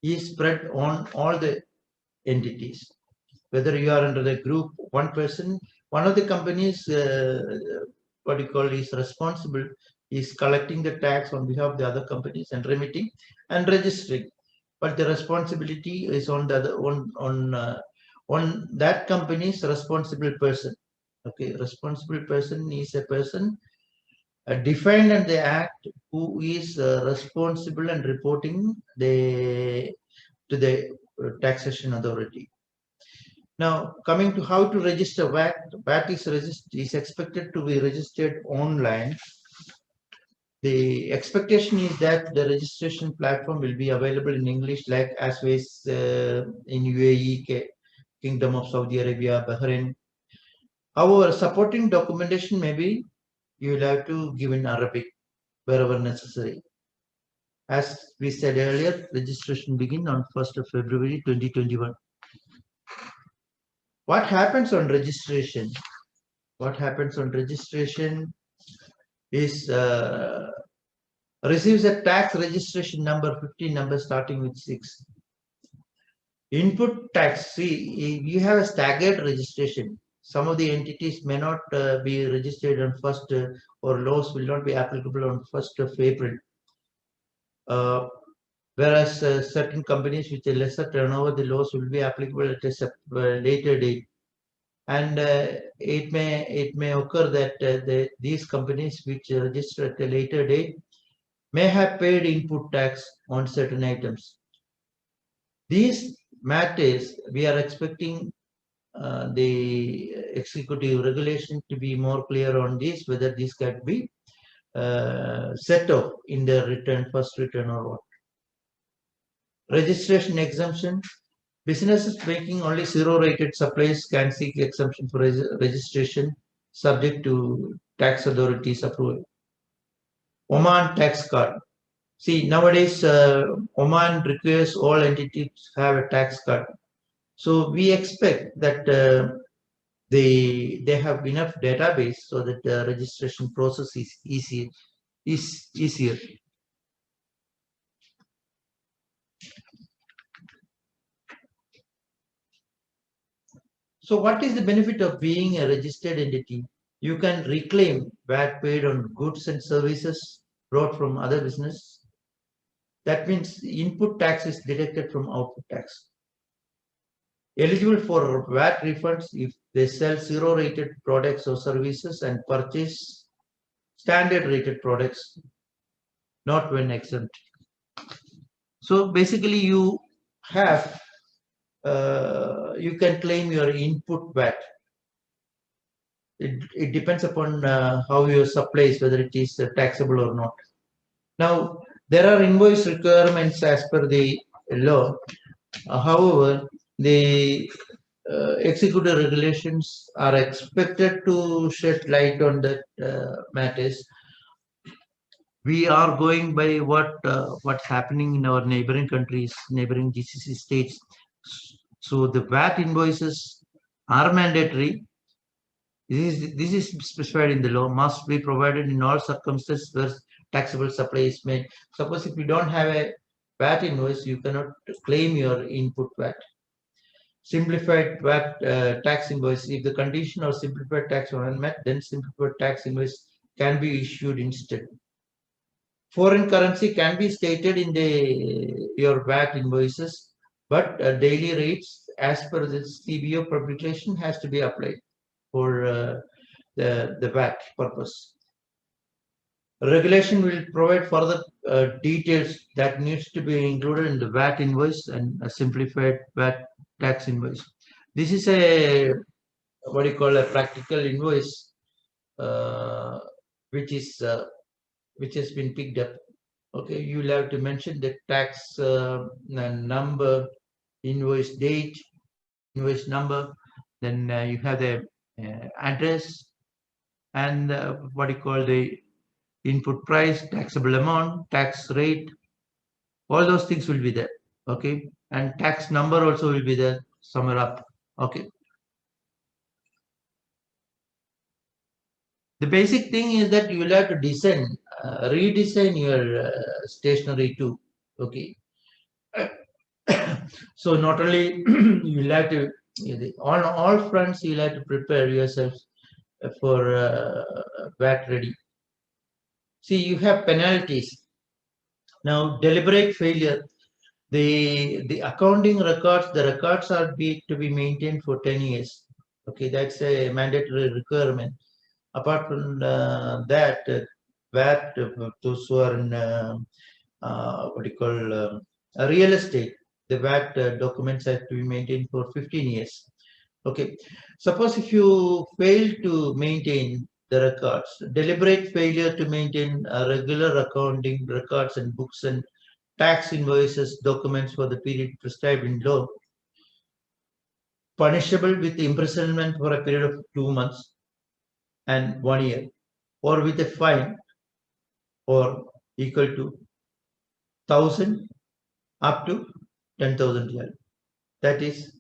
is spread on all the entities. Whether you are under the group, one person, one of the companies, what you call is responsible, is collecting the tax on behalf of the other companies and remitting and registering. But the responsibility is on the other, on that company's responsible person. Okay, responsible person is a person defined in the act who is responsible and reporting to the taxation authority. Now, coming to how to register VAT, VAT is expected to be registered online. The expectation is that the registration platform will be available in English, like as well as in UAE, Kingdom of Saudi Arabia, Bahrain. However, supporting documentation maybe you will have to give in Arabic wherever necessary. As we said earlier, registration begin on 1st of February 2021. What happens on registration? What happens on registration is receives a tax registration number 15 number starting with 6. Input tax, see, you have a staggered registration. Some of the entities may not be registered on 1st or laws will not be applicable on 1st of April. Whereas certain companies with a lesser turnover, the laws will be applicable at a later date. And it may occur that these companies which register at a later date may have paid input tax on certain items. These matters, we are expecting the executive regulation to be more clear on this, whether this can be set off in the return, first return or what. Registration exemption. Businesses making only zero-rated supplies can seek exemption for registration subject to tax authorities approval. Oman tax card. See, nowadays Oman requires all entities to have a tax card. So we expect that they have enough database so that the registration process is easier. So what is the benefit of being a registered entity? You can reclaim VAT paid on goods and services brought from other business. That means input tax is deducted from output tax. Eligible for VAT refunds if they sell zero-rated products or services and purchase standard-rated products, not when exempt. So basically, you have you can claim your input VAT. It depends upon how your supply is, whether it is taxable or not. Now, there are invoice requirements as per the law. However, the executive regulations are expected to shed light on that matters. We are going by what's happening in our neighboring countries, neighboring GCC states. So the VAT invoices are mandatory. This is specified in the law, must be provided in all circumstances where taxable supply is made. Suppose if you don't have a VAT invoice, you cannot claim your input VAT. simplified VAT tax invoice. If the condition of simplified tax are unmet, then simplified tax invoice can be issued instead. Foreign currency can be stated in your VAT invoices, but daily rates as per the CBO publication has to be applied for the VAT purpose. Regulation will provide further details that needs to be included in the VAT invoice and a simplified VAT tax invoice. This is a what do you call a practical invoice, which has been picked up. Okay, you will have to mention the tax number, invoice date, invoice number, then you have the address and what you call the input price, taxable amount, tax rate, all those things will be there. Okay, and tax number also will be there somewhere up. Okay. The basic thing is that you will have to redesign your stationery too. Okay. So not only you will have to, on all fronts, you will have to prepare yourself for VAT ready. See, you have penalties. Now, deliberate failure. The accounting records, the records are to be maintained for 10 years. Okay, that's a mandatory requirement. Apart from that, VAT, those who are in what do you call real estate, the VAT documents have to be maintained for 15 years. Okay, suppose if you fail to maintain the records, deliberate failure to maintain regular accounting records and books and tax invoices documents for the period prescribed in law, punishable with imprisonment for a period of 2 months and 1 year, or with a fine or equal to 1,000 up to 10,000 riyal. That is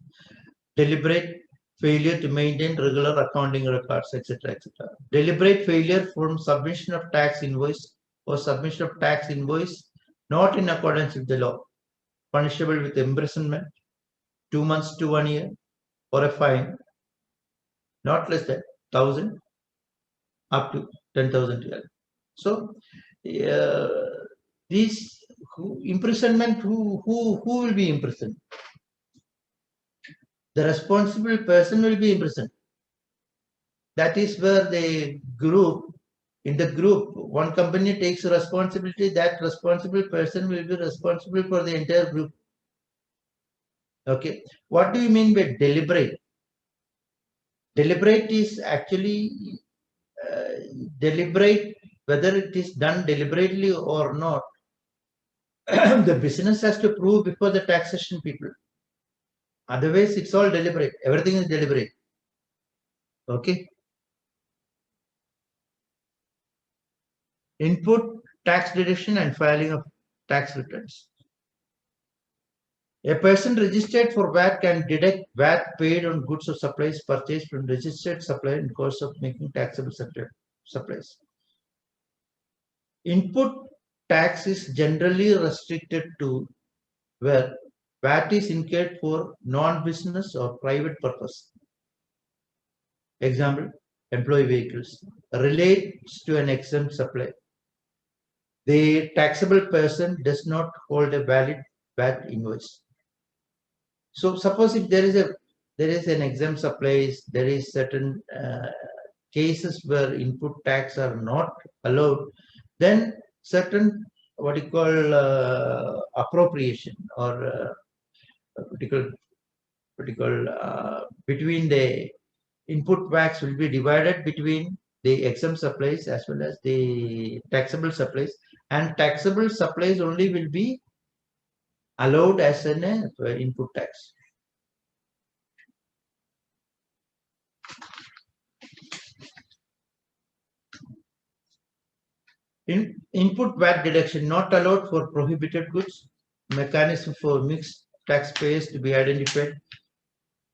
deliberate failure to maintain regular accounting records, etc., etc. Deliberate failure from submission of tax invoice or submission of tax invoice not in accordance with the law, punishable with imprisonment 2 months to 1 year, or a fine not less than 1,000 up to 10,000 riyal. So these imprisonment, who will be imprisoned? The responsible person will be imprisoned. That is where in the group, one company takes responsibility, that responsible person will be responsible for the entire group. Okay. What do you mean by deliberate? Deliberate is actually deliberate, whether it is done deliberately or not. The business has to prove before the taxation people. Otherwise, it's all deliberate. Everything is deliberate. Okay. Input, tax deduction, and filing of tax returns. A person registered for VAT can deduct VAT paid on goods or supplies purchased from registered supplier in course of making taxable supplies. Input tax is generally restricted to where VAT is incurred for non-business or private purpose. Example, employee vehicles relates to an exempt supply. The taxable person does not hold a valid VAT invoice. So suppose if there is an exempt supplies, there is certain cases where input tax are not allowed, then certain what you call appropriation or between the input tax will be divided between the exempt supplies as well as the taxable supplies, and taxable supplies only will be allowed as an input tax. Input VAT deduction not allowed for prohibited goods, mechanism for mixed taxpayers to be identified,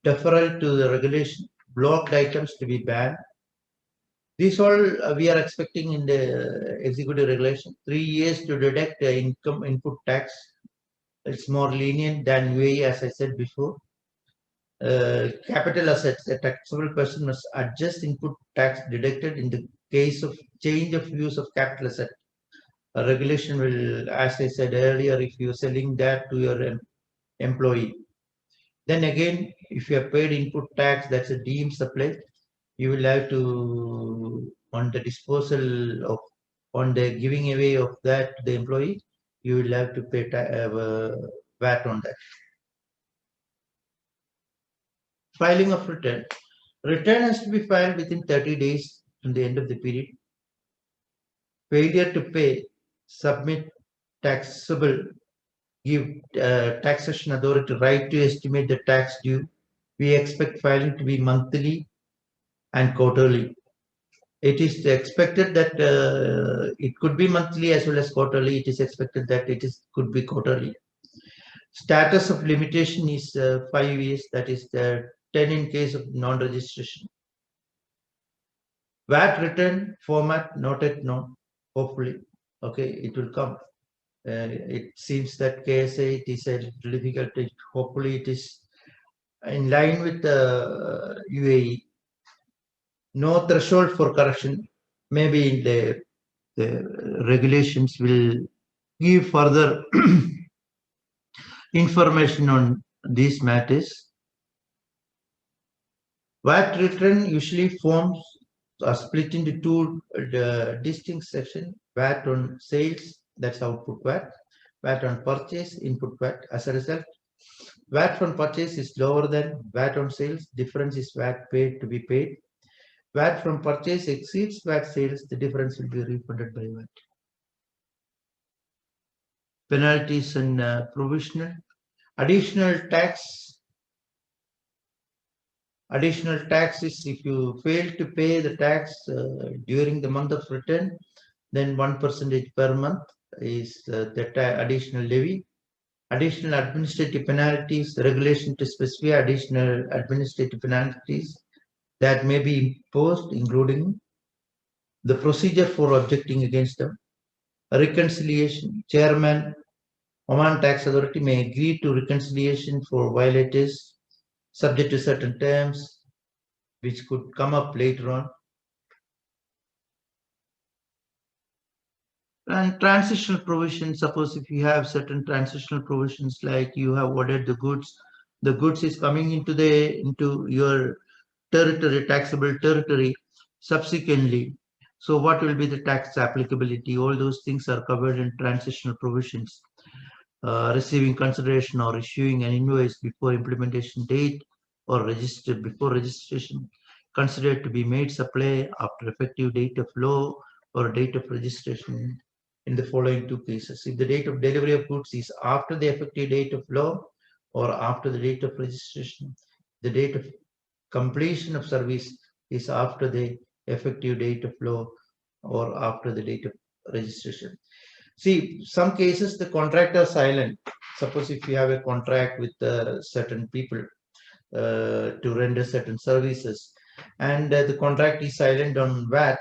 deferral to the regulation, blocked items to be banned. These all we are expecting in the executive regulation. 3 years to deduct income input tax. It's more lenient than UAE, as I said before. capital assets, a taxable person must adjust input tax deducted in the case of change of use of capital asset. A regulation will, as I said earlier, if you're selling that to your employee, then again, if you have paid input tax, that's a deemed supply, you will have to, on the disposal of, on the giving away of that to the employee, you will have to pay VAT on that. Filing of return. Return has to be filed within 30 days from the end of the period. Failure to pay, submit taxable, give taxation authority right to estimate the tax due. We expect filing to be monthly and quarterly. It is expected that it could be monthly as well as quarterly. It is expected that could be quarterly. Status of limitation is 5 years, that is 10 in case of non-registration. VAT return format not yet known. Hopefully, okay, it will come. It seems that KSA, it is a little difficult. Hopefully, it is in line with the UAE. No threshold for correction. Maybe the regulations will give further information on these matters. VAT return usually forms are split into two distinct sections: VAT on sales, that's output VAT; VAT on purchase, input VAT. As a result, VAT on purchase is lower than VAT on sales. Difference is VAT paid to be paid. VAT from purchase exceeds VAT sales. The difference will be refunded by VAT. Penalties and provisional. Additional tax is if you fail to pay the tax during the month of return, then 1% per month is the additional levy. Additional administrative penalties, the regulation to specify additional administrative penalties that may be imposed, including the procedure for objecting against them. A reconciliation. Chairman, Oman Tax Authority may agree to reconciliation for violators subject to certain terms which could come up later on. And transitional provisions, suppose if you have certain transitional provisions like you have ordered the goods is coming into your territory, taxable territory subsequently. So what will be the tax applicability? All those things are covered in transitional provisions. Receiving consideration or issuing an invoice before implementation date or registered before registration, considered to be made supply after effective date of law or date of registration in the following two cases. If the date of delivery of goods is after the effective date of law or after the date of registration, the date of completion of service is after the effective date of law or after the date of registration. See, some cases the contract are silent. Suppose if you have a contract with certain people to render certain services, and the contract is silent on VAT,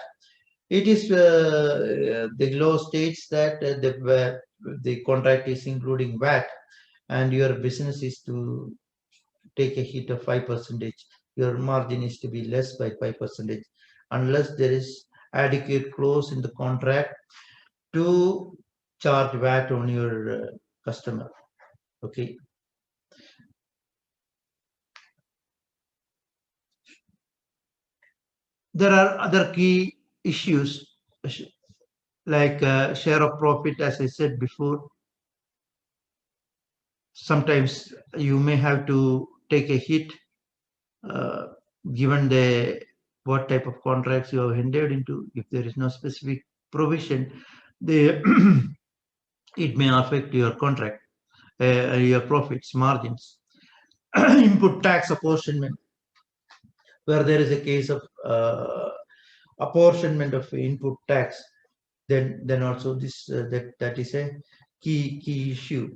it is the law states that the contract is including VAT, and your business is to take a hit of 5%. Your margin is to be less by 5%, unless there is adequate clause in the contract to charge VAT on your customer. Okay. There are other key issues like share of profit, as I said before. Sometimes you may have to take a hit given what type of contracts you have entered into. If there is no specific provision, it may affect your contract, your profits, margins. Input tax apportionment, where there is a case of apportionment of input tax, then also this that is a key issue.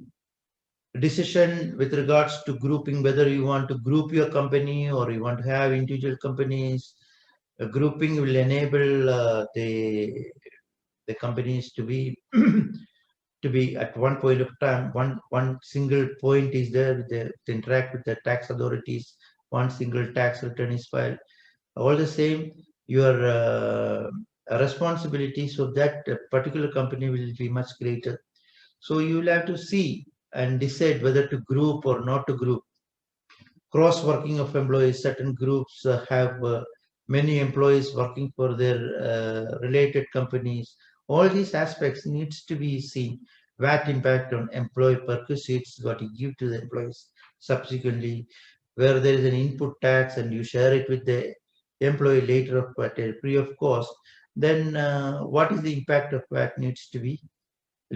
Decision with regards to grouping, whether you want to group your company or you want to have individual companies. Grouping will enable the companies to be to be at one point of time, one single point is there to interact with the tax authorities one single tax return is filed. All the same, your responsibilities of that particular company will be much greater. So you will have to see and decide whether to group or not to group. Cross-working of employees, certain groups have many employees working for their related companies. All these aspects needs to be seen. VAT impact on employee perquisites, what you give to the employees subsequently, where there is an input tax and you share it with the employee later of free of cost, then what is the impact of VAT needs to be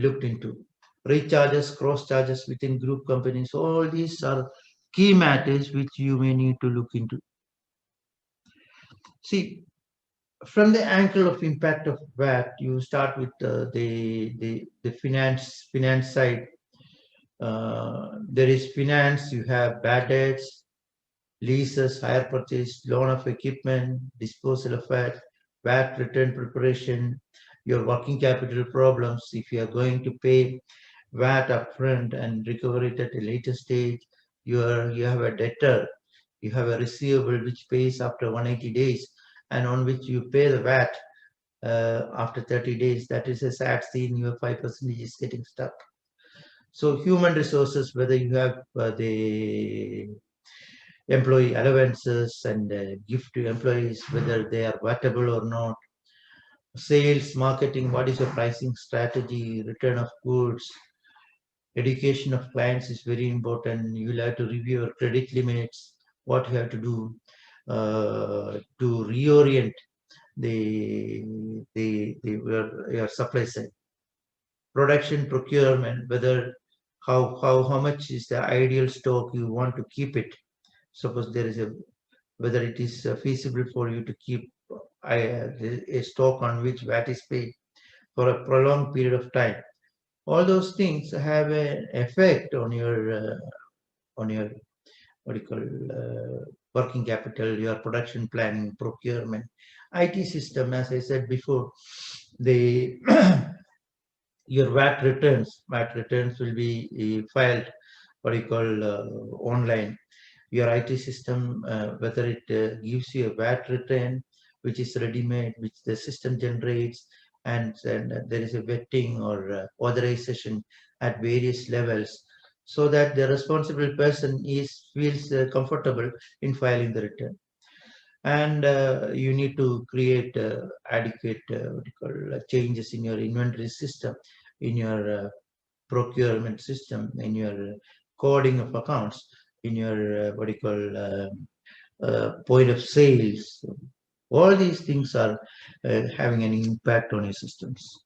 looked into. Recharges, cross charges within group companies, all these are key matters which you may need to look into. See, from the angle of impact of VAT, you start with the finance side. There is finance, you have bad debts, leases, hire purchase, loan of equipment, disposal of VAT return preparation, your working capital problems. If you are going to pay VAT upfront and recover it at a later stage, you have a debtor, you have a receivable which pays after 180 days, and on which you pay the VAT after 30 days. That is a sad scene. Your 5% is getting stuck. So human resources, whether you have the employee allowances and gift to employees, whether they are vatable or not. Sales, marketing, what is your pricing strategy, return of goods, education of clients is very important. You will have to review your credit limits, what you have to do to reorient your supply side. Production procurement, whether how much is the ideal stock you want to keep it. Suppose there is whether it is feasible for you to keep a stock on which VAT is paid for a prolonged period of time. All those things have an effect on your what do you call working capital, your production planning, procurement, IT system. As I said before, the your VAT returns will be filed what you call online. Your IT system, whether it gives you a VAT return, which is ready-made, which the system generates, and there is a vetting or authorization at various levels, so that the responsible person feels comfortable in filing the return. And you need to create adequate what you call, changes in your inventory system, in your procurement system, in your coding of accounts, in your what do you call point of sales. All these things are having an impact on your systems.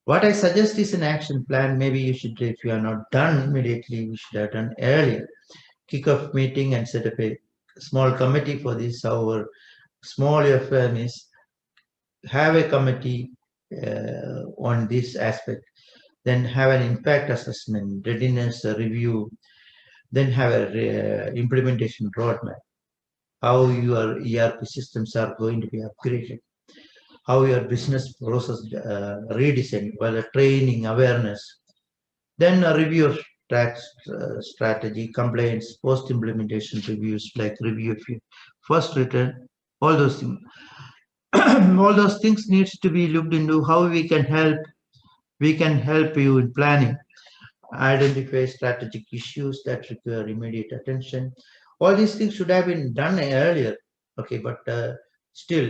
What I suggest is an action plan. Maybe you should, if you are not done immediately, you should have done earlier. Kick-off meeting and set up a small committee for this. However small your firm is, have a committee on this aspect. Then have an impact assessment, readiness review, then have a implementation roadmap, how your ERP systems are going to be upgraded, how your business process redesign, whether training, awareness, then a review of tax strategy, compliance, post-implementation reviews, like review of your first return, all those things. All those things needs to be looked into, how we can help you in planning, identify strategic issues that require immediate attention. All these things should have been done earlier, okay, but still,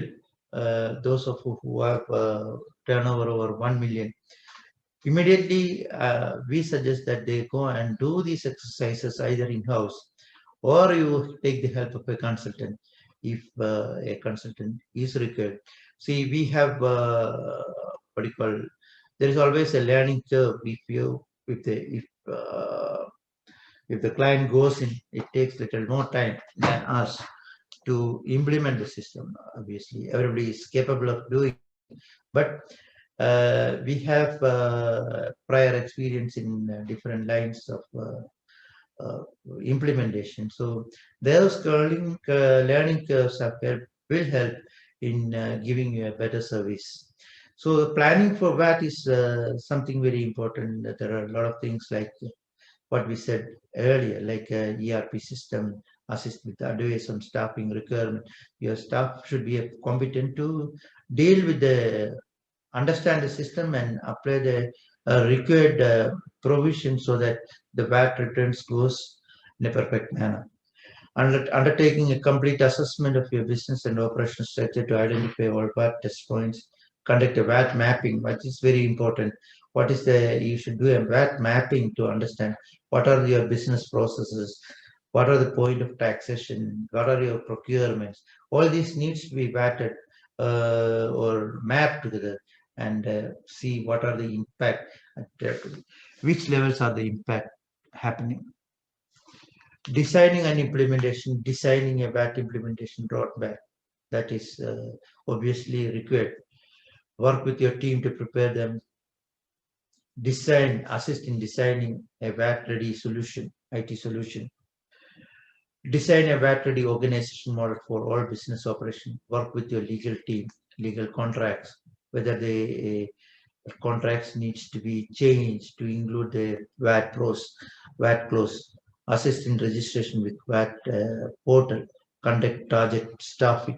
those of who have turnover over 1 million, immediately we suggest that they go and do these exercises either in-house, or you take the help of a consultant if a consultant is required. See, we have what do you call, there is always a learning curve. If the client goes in, it takes little more time than us to implement the system. Obviously, everybody is capable of doing it, but we have prior experience in different lines of implementation. So those learning curves will help in giving you a better service. So planning for VAT is something very important. There are a lot of things like what we said earlier, like ERP system, assist with advice on staffing requirement. Your staff should be competent to deal with understand the system and apply the required provision so that the VAT returns goes in a perfect manner. Undertaking a complete assessment of your business and operational structure to identify all VAT test points, conduct a VAT mapping, which is very important. You should do a VAT mapping to understand what are your business processes, what are the point of taxation, what are your procurements. All this needs to be vetted or mapped together and see what are the impact, which levels are the impact happening. Designing an implementation, designing a VAT implementation roadmap, that is obviously required. Work with your team to prepare them. Assist in designing a VAT-ready solution, IT solution. Design a VAT-ready organization model for all business operation. Work with your legal team, legal contracts, whether the contracts needs to be changed to include the VAT clause. Assist in registration with VAT portal, conduct target staffing.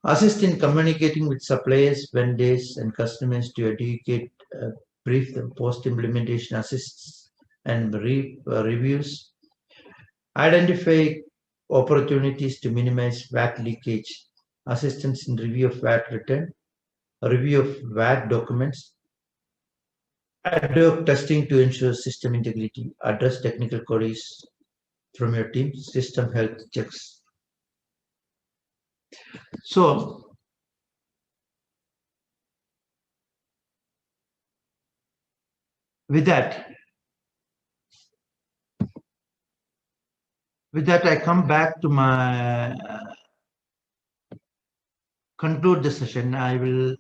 Assist in communicating with suppliers, vendors, and customers to educate, brief them. Post-implementation assists and reviews. Identify opportunities to minimize VAT leakage. Assistance in review of VAT return, review of VAT documents, ad hoc testing to ensure system integrity, address technical queries from your team, system health checks. So, with that, I come back to my conclude the session. I will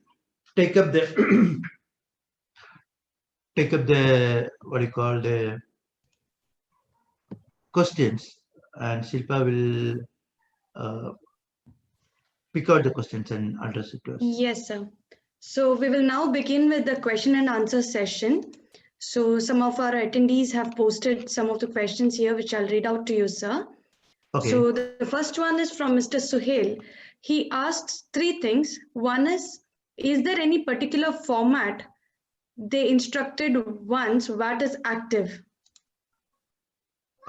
take up the what you call the questions, and Shilpa will pick out the questions and address it to us. Yes, sir. So we will now begin with the question and answer session. So some of our attendees have posted some of the questions here, which I'll read out to you, sir. Okay. So the first one is from Mr. Suhail. He asks three things. One is there any particular format they instructed once VAT is active?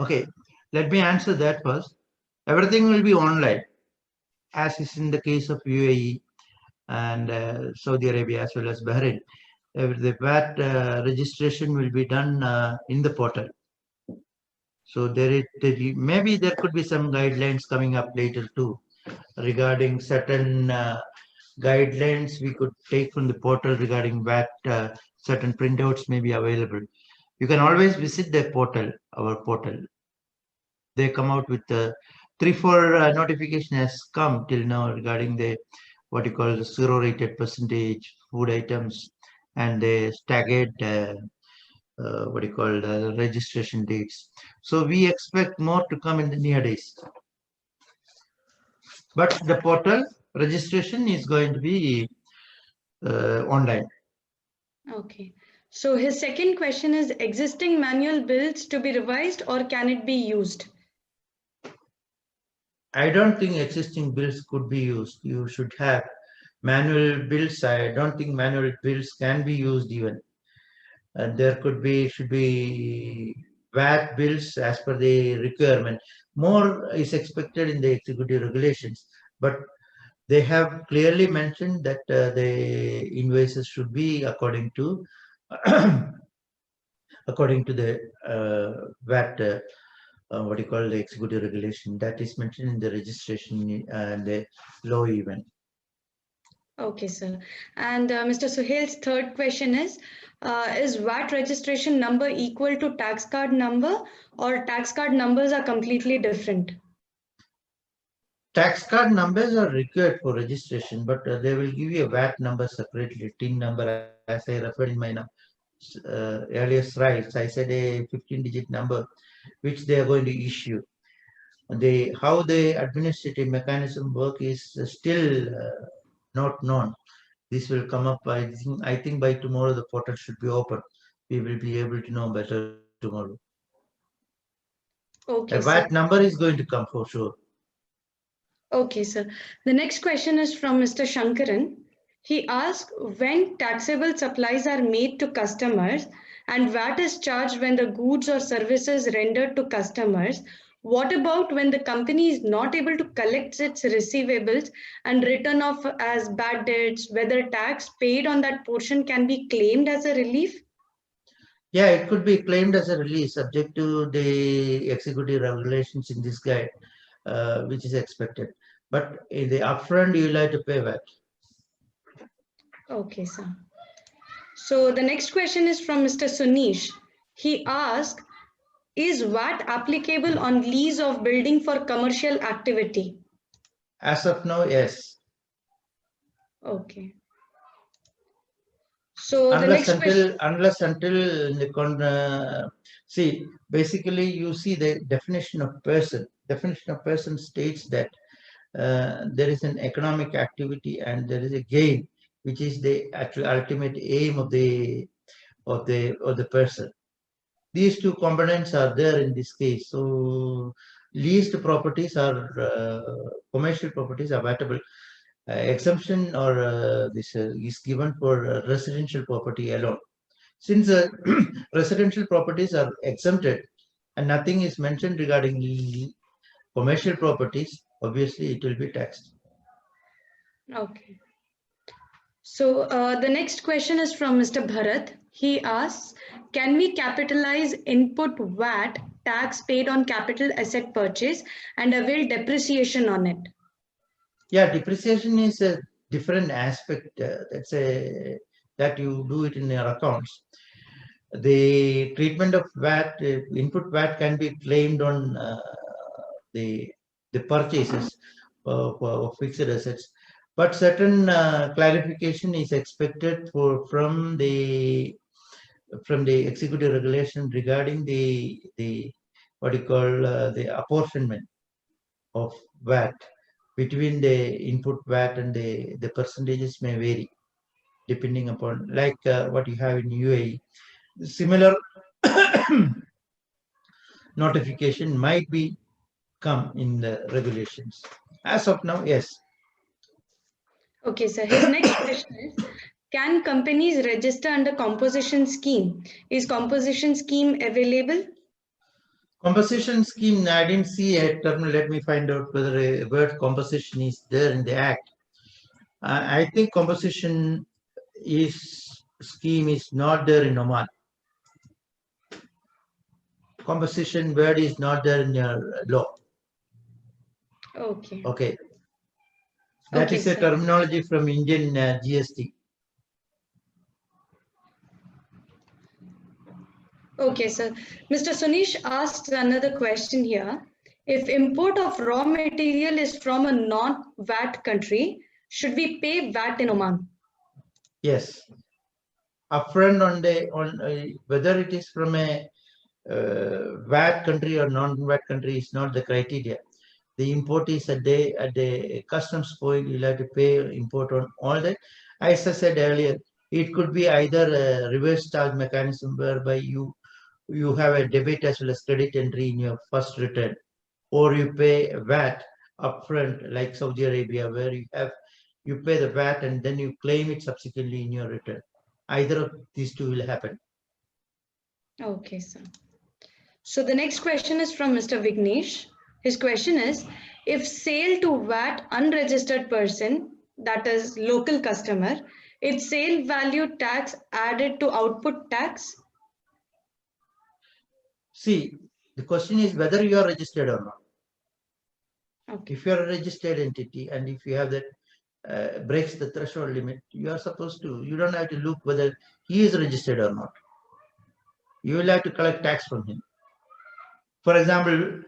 Okay, let me answer that first. Everything will be online, as is in the case of UAE and Saudi Arabia as well as Bahrain. The VAT registration will be done in the portal. So maybe there could be some guidelines coming up later too regarding certain guidelines we could take from the portal regarding VAT. Certain printouts may be available. You can always visit the portal, our portal. They come out with 3-4 notification has come till now regarding the what you call the zero rated percentage food items and the staggered what you call the registration dates. So we expect more to come in the near days. But the portal registration is going to be online. Okay. So his second question is existing manual bills to be revised or can it be used? I don't think existing bills could be used. You should have manual bills. I don't think manual bills can be used even. And there should be VAT bills as per the requirement. More is expected in the executive regulations, but they have clearly mentioned that the invoices should be according to the VAT. What you call the executive regulation that is mentioned in the registration and the law even. Okay, sir. And Mr. Suhail's third question is VAT registration number equal to tax card number or tax card numbers are completely different? Tax card numbers are required for registration, but they will give you a VAT number separately, TIN number, as I referred in my earlier slides. I said a 15-digit number, which they are going to issue. How the administrative mechanism work is still not known. This will come up. I think by tomorrow the portal should be open. We will be able to know better tomorrow. Okay, A sir. VAT number is going to come for sure. Okay, sir. The next question is from Mr. Shankaran. He asked when taxable supplies are made to customers and VAT is charged when the goods or services rendered to customers. What about when the company is not able to collect its receivables and return off as bad debts, whether tax paid on that portion can be claimed as a relief? Yeah, it could be claimed as a release subject to the executive regulations in this guide, which is expected. But in the upfront, you will have to pay VAT. Okay, sir. So the next question is from Mr. Sunish. He asked, is VAT applicable on lease of building for commercial activity? As of now, yes. Okay. So the next question. Unless until see, basically you see the definition of person. Definition of person states that there is an economic activity and there is a gain, which is the actual ultimate aim of the person. These two components are there in this case. So leased properties are commercial properties are available. Exemption or this is given for residential property alone. Since residential properties are exempted and nothing is mentioned regarding commercial properties, obviously it will be taxed. Okay. So the next question is from Mr. Bharat. He asks, can we capitalize input VAT tax paid on capital asset purchase and avail depreciation on it? Yeah, depreciation is a different aspect. That you do it in your accounts. The treatment of VAT, input VAT can be claimed on the purchases of fixed assets, but certain clarification is expected from the executive regulation regarding the what you call the apportionment of VAT between the input VAT and the percentages may vary depending upon like what you have in UAE. Similar notification might be come in the regulations. As of now, yes. Okay, sir. His next question is, can companies register under composition scheme? Is composition scheme available? Composition scheme, I didn't see a term. Let me find out whether a word composition is there in the act. I think composition scheme is not there in Oman. Composition word is not there in your law. Okay. Okay. That Okay, is a sir. terminology from Indian GST. Okay, sir. Mr. Sunish asks another question here. If import of raw material is from a non-VAT country, should we pay VAT in Oman? Yes. Upfront whether it is from a VAT country or non-VAT country is not the criteria. The import is at the customs point. You'll have to pay import on all that. As I said earlier, it could be either a reverse charge mechanism whereby you have a debit as well as credit entry in your first return, or you pay VAT upfront like Saudi Arabia, where you pay the VAT and then you claim it subsequently in your return. Either of these two will happen. Okay, sir. So the next question is from Mr. Vignesh. His question is, if sale to VAT unregistered person, that is local customer, is sale value tax added to output tax? See, the question is whether you are registered or not. Okay. If you are a registered entity and if you have that breaks the threshold limit, you are supposed to, you don't have to look whether he is registered or not. You will have to collect tax from him. For example,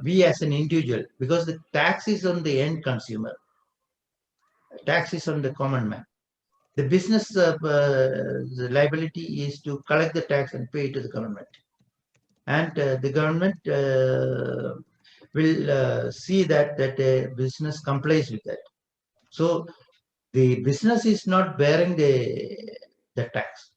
we as an individual, because the tax is on the end consumer, tax is on the common man. The business the liability is to collect the tax and pay it to the government. And the government will see that business complies with that. So the business is not bearing the tax.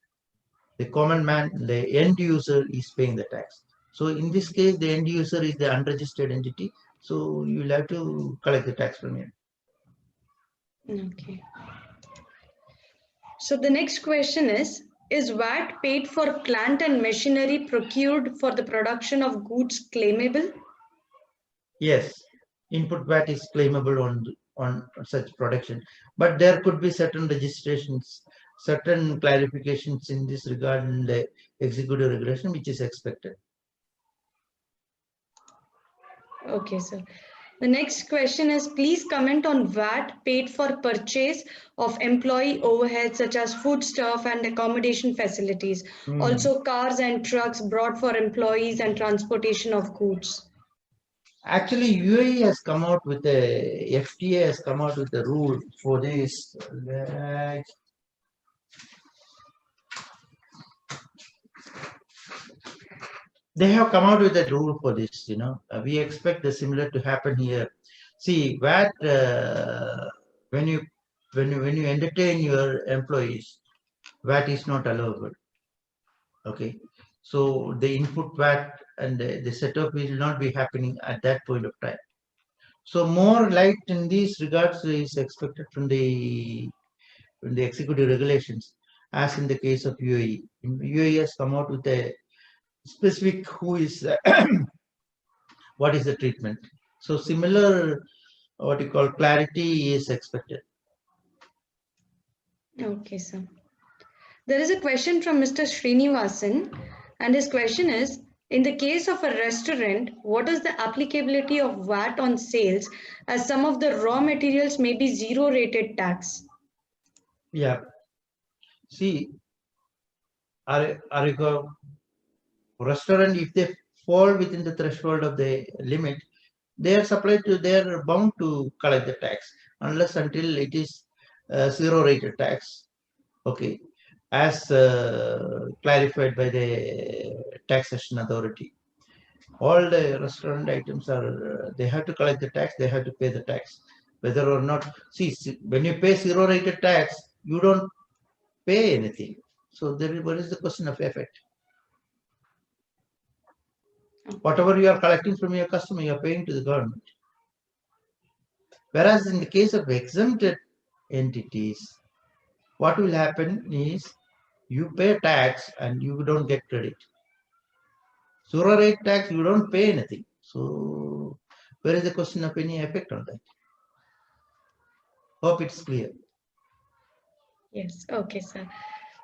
The common man, the end user is paying the tax. So in this case, the end user is the unregistered entity. So you will have to collect the tax from him. Okay. So the next question is VAT paid for plant and machinery procured for the production of goods claimable? Yes, input VAT is claimable on such production, but there could be certain registrations, certain clarifications in this regard in the executive regulation, which is expected. Okay, sir. The next question is please comment on VAT paid for purchase of employee overheads such as foodstuff and accommodation facilities. Also cars and trucks brought for employees and transportation of goods. Actually, UAE has come out with FTA has come out with a rule for this. They have come out with a rule for this. We expect the similar to happen here. See, VAT when you entertain your employees, VAT is not allowable. Okay, so the input VAT and the setup will not be happening at that point of time. So more light in these regards is expected from the executive regulations, as in the case of UAE. UAE has come out with a specific who is what is the treatment. So similar, what you call clarity is expected. Okay, sir. There is a question from Mr. Srinivasan, and his question is in the case of a restaurant, what is the applicability of VAT on sales as some of the raw materials may be zero rated tax? Yeah. See, are restaurant, if they fall within the threshold of the limit, they are bound to collect the tax unless until it is zero rated tax. Okay, as clarified by the taxation authority. All the restaurant items are they have to collect the tax, they have to pay the tax, whether or not. See, when you pay zero rated tax, you don't pay anything. So what is the question of effect? Whatever you are collecting from your customer, you are paying to the government. Whereas in the case of exempted entities, what will happen is you pay tax and you don't get credit. Zero rate tax, you don't pay anything. So where is the question of any effect on that? Hope it's clear. Yes, okay, sir.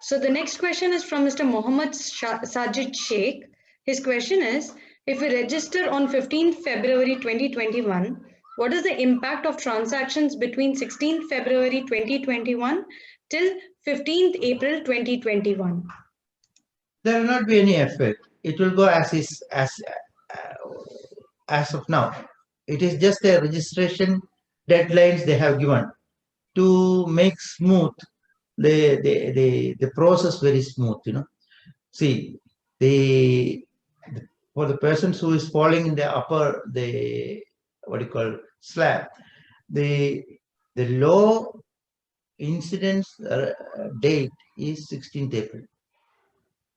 So the next question is from Mr. Mohammed Sajid Sheikh. His question is, if we register on 15th February 2021, what is the impact of transactions between 16th February 2021 till 15th April 2021? There will not be any effect. It will go as is as of now. It is just a registration deadlines they have given to make smooth the process very smooth. See, for the persons who is falling in the upper what do you call slab, the low incidence date is 16th April.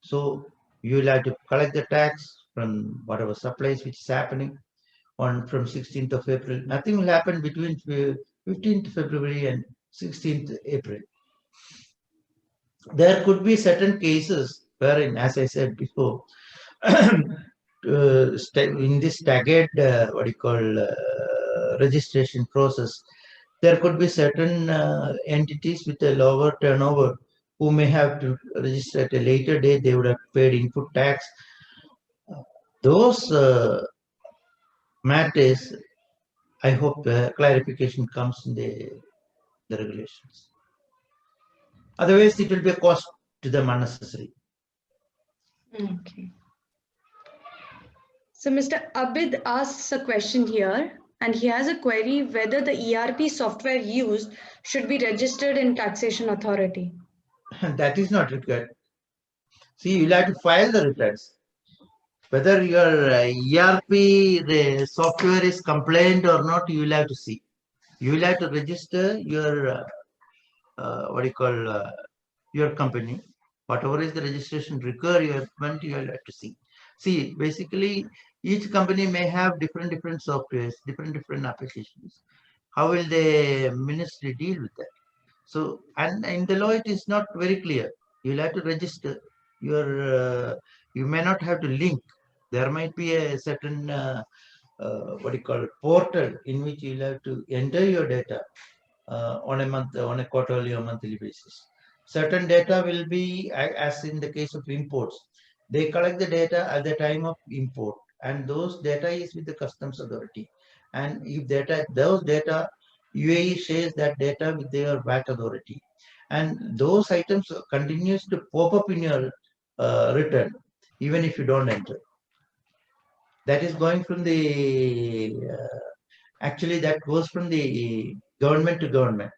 So you will have to collect the tax from whatever supplies which is happening from 16th of April. Nothing will happen between 15th February and 16th April. There could be certain cases wherein, as I said before, in this staggered what do you call registration process, there could be certain entities with a lower turnover who may have to register at a later date. They would have paid input tax. Those matters, I hope clarification comes in the regulations. Otherwise, it will be a cost to them unnecessary. Okay. So Mr. Abid asks a question here, and he has a query whether the ERP software used should be registered in taxation authority. That is not required. See, you will have to file the returns. Whether your ERP the software is compliant or not, you will have to see. You will have to register your what do you call your company. Whatever is the registration requirement, you will have to see. See, basically, each company may have different softwares, different applications. How will the ministry deal with that? So, and in the law, it is not very clear. You'll have to register. You may not have to link. There might be a certain what do you call it, portal in which you'll have to enter your data on a quarterly or monthly basis. Certain data will be, as in the case of imports, they collect the data at the time of import, and those data is with the customs authority. And if those data, UAE shares that data with their VAT authority, and those items continues to pop up in your return, even if you don't enter. That is going from the actually that goes from the government to government.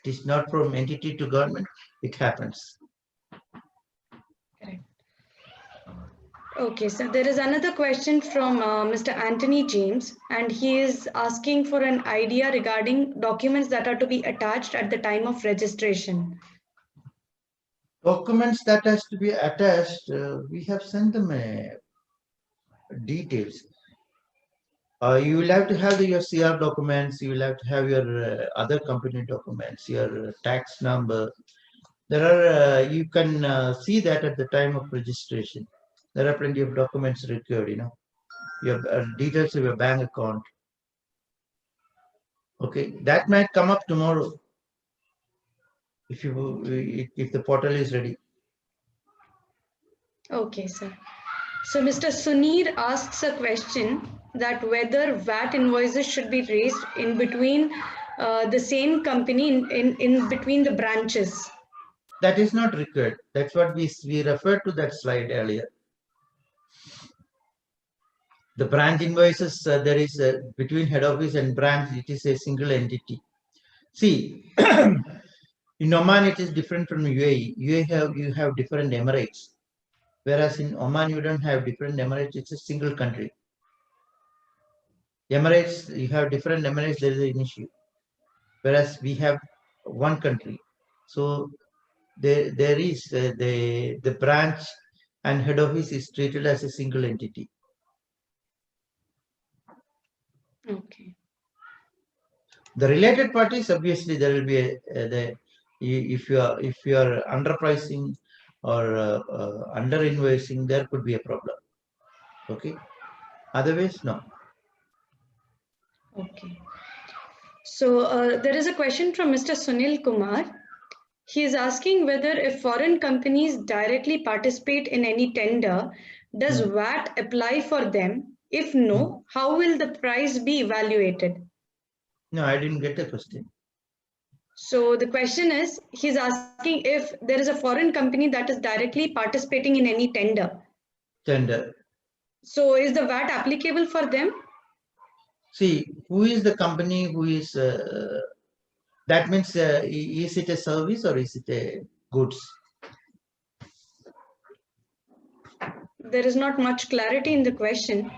It is not from entity to government. It happens. Correct. Okay, so there is another question from Mr. Anthony James, and he is asking for an idea regarding documents that are to be attached at the time of registration. Documents that has to be attached, we have sent them details. You will have to have your CR documents. You will have to have your other company documents, your tax number. There are you can see that at the time of registration. There are plenty of documents required. Your details of your bank account. Okay, that might come up tomorrow if the portal is ready. Okay, sir. So Mr. Sunir asks a question that whether VAT invoices should be raised in between the same company in between the branches. That is not required. That's what we referred to that slide earlier. The branch invoices, there is between head office and branch, it is a single entity. See, in Oman it is different from UAE. You have different emirates, whereas in Oman you don't have different emirates. It's a single country. Emirates, you have different emirates. There is an issue, whereas we have one country. So there is the branch and head office is treated as a single entity. Okay. The related parties, obviously, there will be if you are underpricing or under invoicing, there could be a problem. Okay. Otherwise, no. Okay. So there is a question from Mr. Sunil Kumar. He is asking whether if foreign companies directly participate in any tender, does VAT apply for them? If no, how will the price be evaluated? No, I didn't get the question. So the question is, he's asking if there is a foreign company that is directly participating in any tender. Tender. So is the VAT applicable for them? See, who is the company who is, that means, is it a service or is it a goods? There is not much clarity in the question.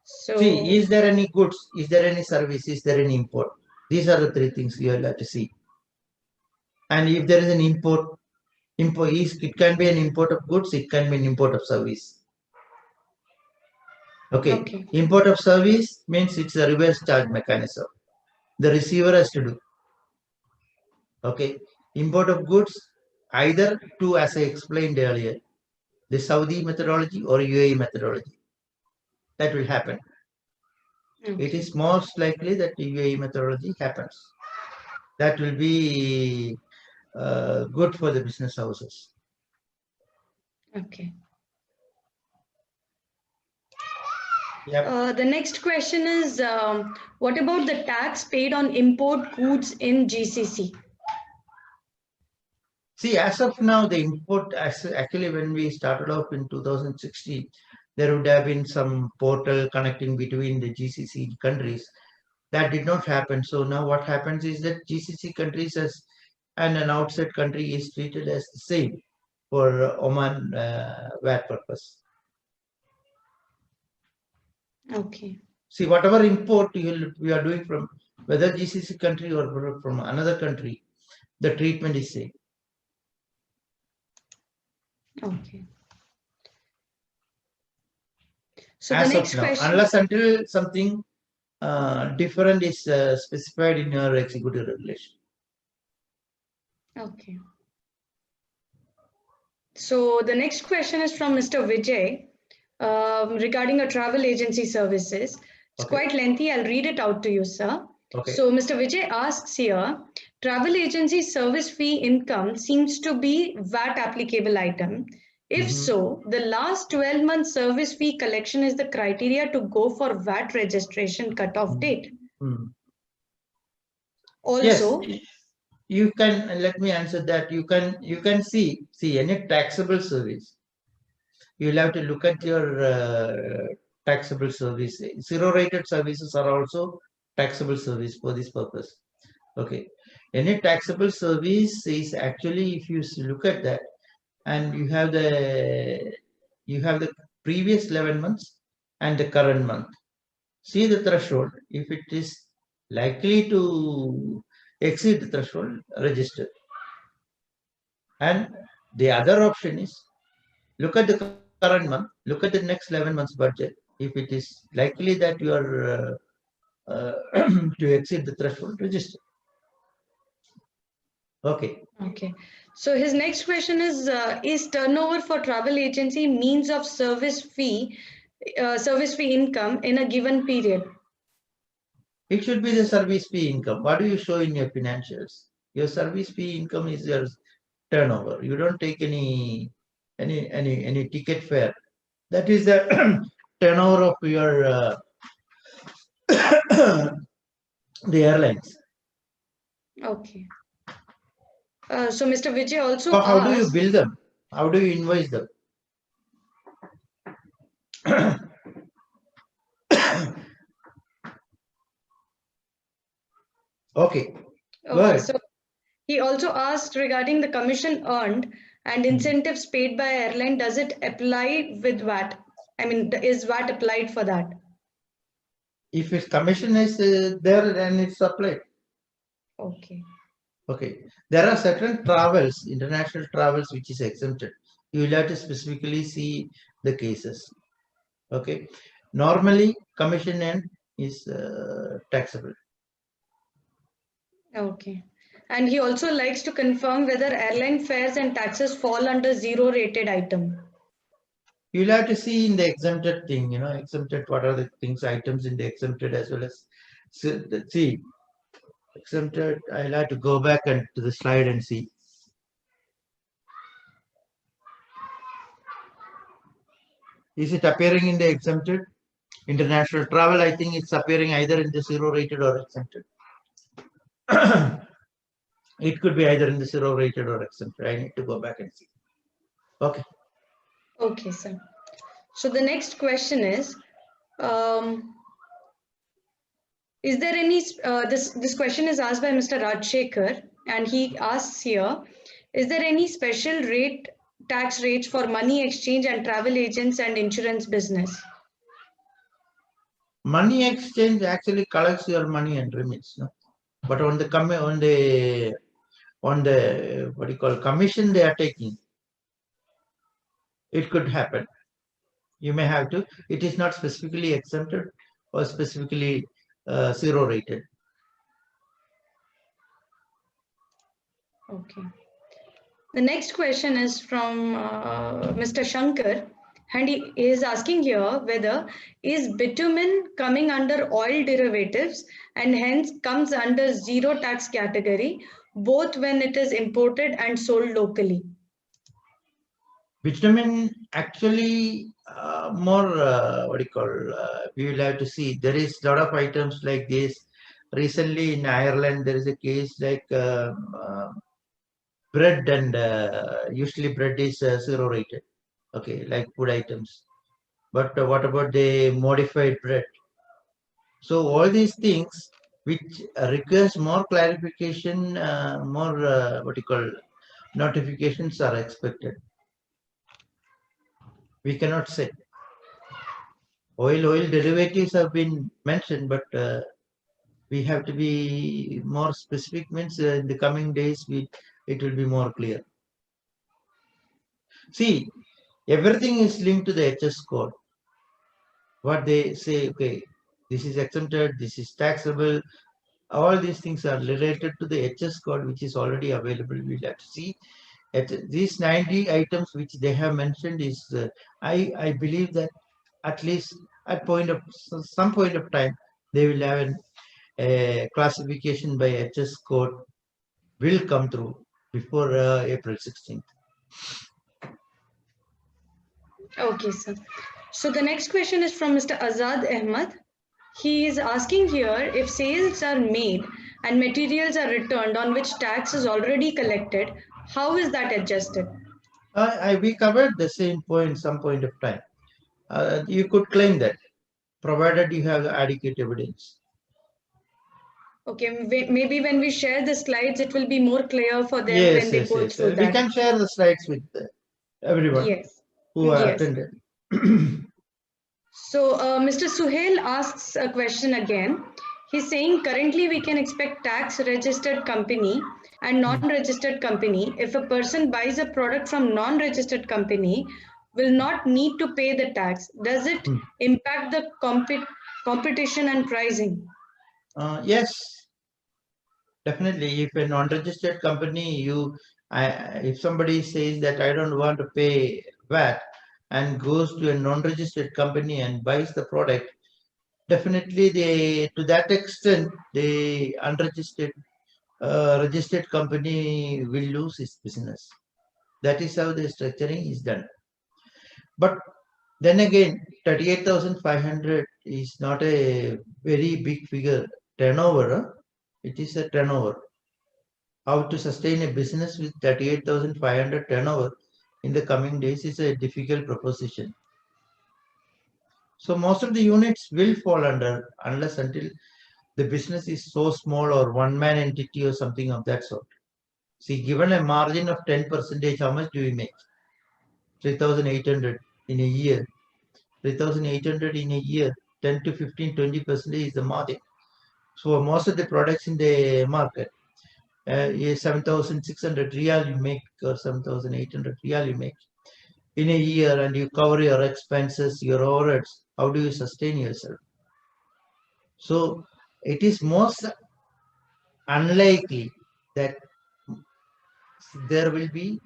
So, See, is there any goods? Is there any service? Is there any import? These are the three things you will have to see. And if there is an import, it can be an import of goods, it can be an import of service. Okay. Import of service means it's a reverse charge mechanism. The receiver has to do. Okay. Import of goods, either two, as I explained earlier, the Saudi methodology or UAE methodology. That will happen. It is most likely that the UAE methodology happens. That will be good for the business houses. Okay. Yep. The next question is, what about the tax paid on import goods in GCC? See, as of now, the import, actually, when we started off in 2016, there would have been some portal connecting between the GCC countries. That did not happen. So now what happens is that GCC countries and an outside country is treated as the same for Oman VAT purpose. Okay. See, whatever import we are doing from whether GCC country or from another country, the treatment is same. Okay. So the as of next now, question. unless until something different is specified in your executive regulation. Okay. So the next question is from Mr. Vijay regarding a travel agency services. It's Okay. quite lengthy. I'll read it out to you, sir. Okay. So Mr. Vijay asks here, travel agency service fee income seems to be VAT applicable item. If so, the last 12 months service fee collection is the criteria to go for VAT registration cutoff date. Also, yes, you can, let me answer that. You can see any taxable service. You'll have to look at your taxable service. Zero rated services are also taxable service for this purpose. Okay. Any taxable service is actually, if you look at that, and you have the previous 11 months and the current month. See the threshold. If it is likely to exceed the threshold, register. And the other option is look at the current month, look at the next 11 months budget. If it is likely that you are to exceed the threshold, register. Okay. okay. So his next question is turnover for travel agency means of service fee income in a given period? It should be the service fee income. What do you show in your financials? Your service fee income is your turnover. You don't take any ticket fare. That is the turnover of your the airlines. Okay. So Mr. Vijay also So how do you asked, bill them? How do you invoice them? Okay. okay, Good. so he also asked regarding the commission earned and incentives paid by airline, does it apply with VAT? I mean, is VAT applied for that? If its commission is there, then it's applied. Okay. Okay. There are certain travels, international travels, which is exempted. You will have to specifically see the cases. Okay. Normally, commission end is taxable. Okay. And he also likes to confirm whether airline fares and taxes fall under zero rated item. You'll have to see in the exempted thing, exempted, what are the things, items in the exempted as well as, see, exempted, I'll have to go back and to the slide and see. Is it appearing in the exempted? International travel, I think it's appearing either in the zero rated or exempted. It could be either in the zero rated or exempted. I need to go back and see. Okay. Okay, sir. So the next question is there any, this question is asked by Mr. Rajshekhar, and he asks here, is there any special tax rates for money exchange and travel agents and insurance business? Money exchange actually collects your money and remits, no? But on the what do you call, commission they are taking, it could happen. You may have to. It is not specifically exempted or specifically zero rated. Okay. The next question is from Mr. Shankar, and he is asking here whether is bitumen coming under oil derivatives and hence comes under zero tax category, both when it is imported and sold locally. Bitumen actually more what do you call? We will have to see. There is a lot of items like this. Recently in Ireland, there is a case like bread, and usually bread is zero rated. Okay, like food items. But what about the modified bread? So all these things which requires more clarification, more what you call, notifications are expected. We cannot say. Oil derivatives have been mentioned, but we have to be more specific. Means in the coming days, it will be more clear. See, everything is linked to the HS code. what they say, okay, this is exempted, this is taxable. All these things are related to the HS code, which is already available. We'll have to see. At these 90 items which they have mentioned is, I believe that at least at some point of time, they will have a classification by HS code will come through before April 16th. Okay, sir. So the next question is from Mr. Azad Ahmad. He is asking here if sales are made and materials are returned on which tax is already collected, how is that adjusted? We covered the same point some point of time. You could claim that, provided you have adequate evidence. Okay, maybe when we share the slides, it will be more clear for them when Yes, they yes, go yes. through We that. can share the slides with everyone Yes, who yes. attended. So Mr. Suhail asks a question again. He's saying currently we can expect tax registered company and non-registered company. If a person buys a product from non-registered company, will not need to pay the tax. Does it impact the competition and pricing? Yes, definitely. If a non-registered company, if somebody says that I don't want to pay VAT and goes to a non-registered company and buys the product, definitely to that extent, the unregistered registered company will lose its business. That is how the structuring is done. But then again, 38,500 is not a very big figure turnover. It is a turnover. How to sustain a business with 38,500 turnover in the coming days is a difficult proposition. So most of the units will fall under unless until the business is so small or one-man entity or something of that sort. See, given a margin of 10%, how much do we make? 3,800 in a year. 3,800 in a year, 10 to 15, 20% is the margin. So most of the products in the market, 7,600 real you make or 7,800 real you make in a year, and you cover your expenses, your overheads. How do you sustain yourself? So it is most unlikely that there will be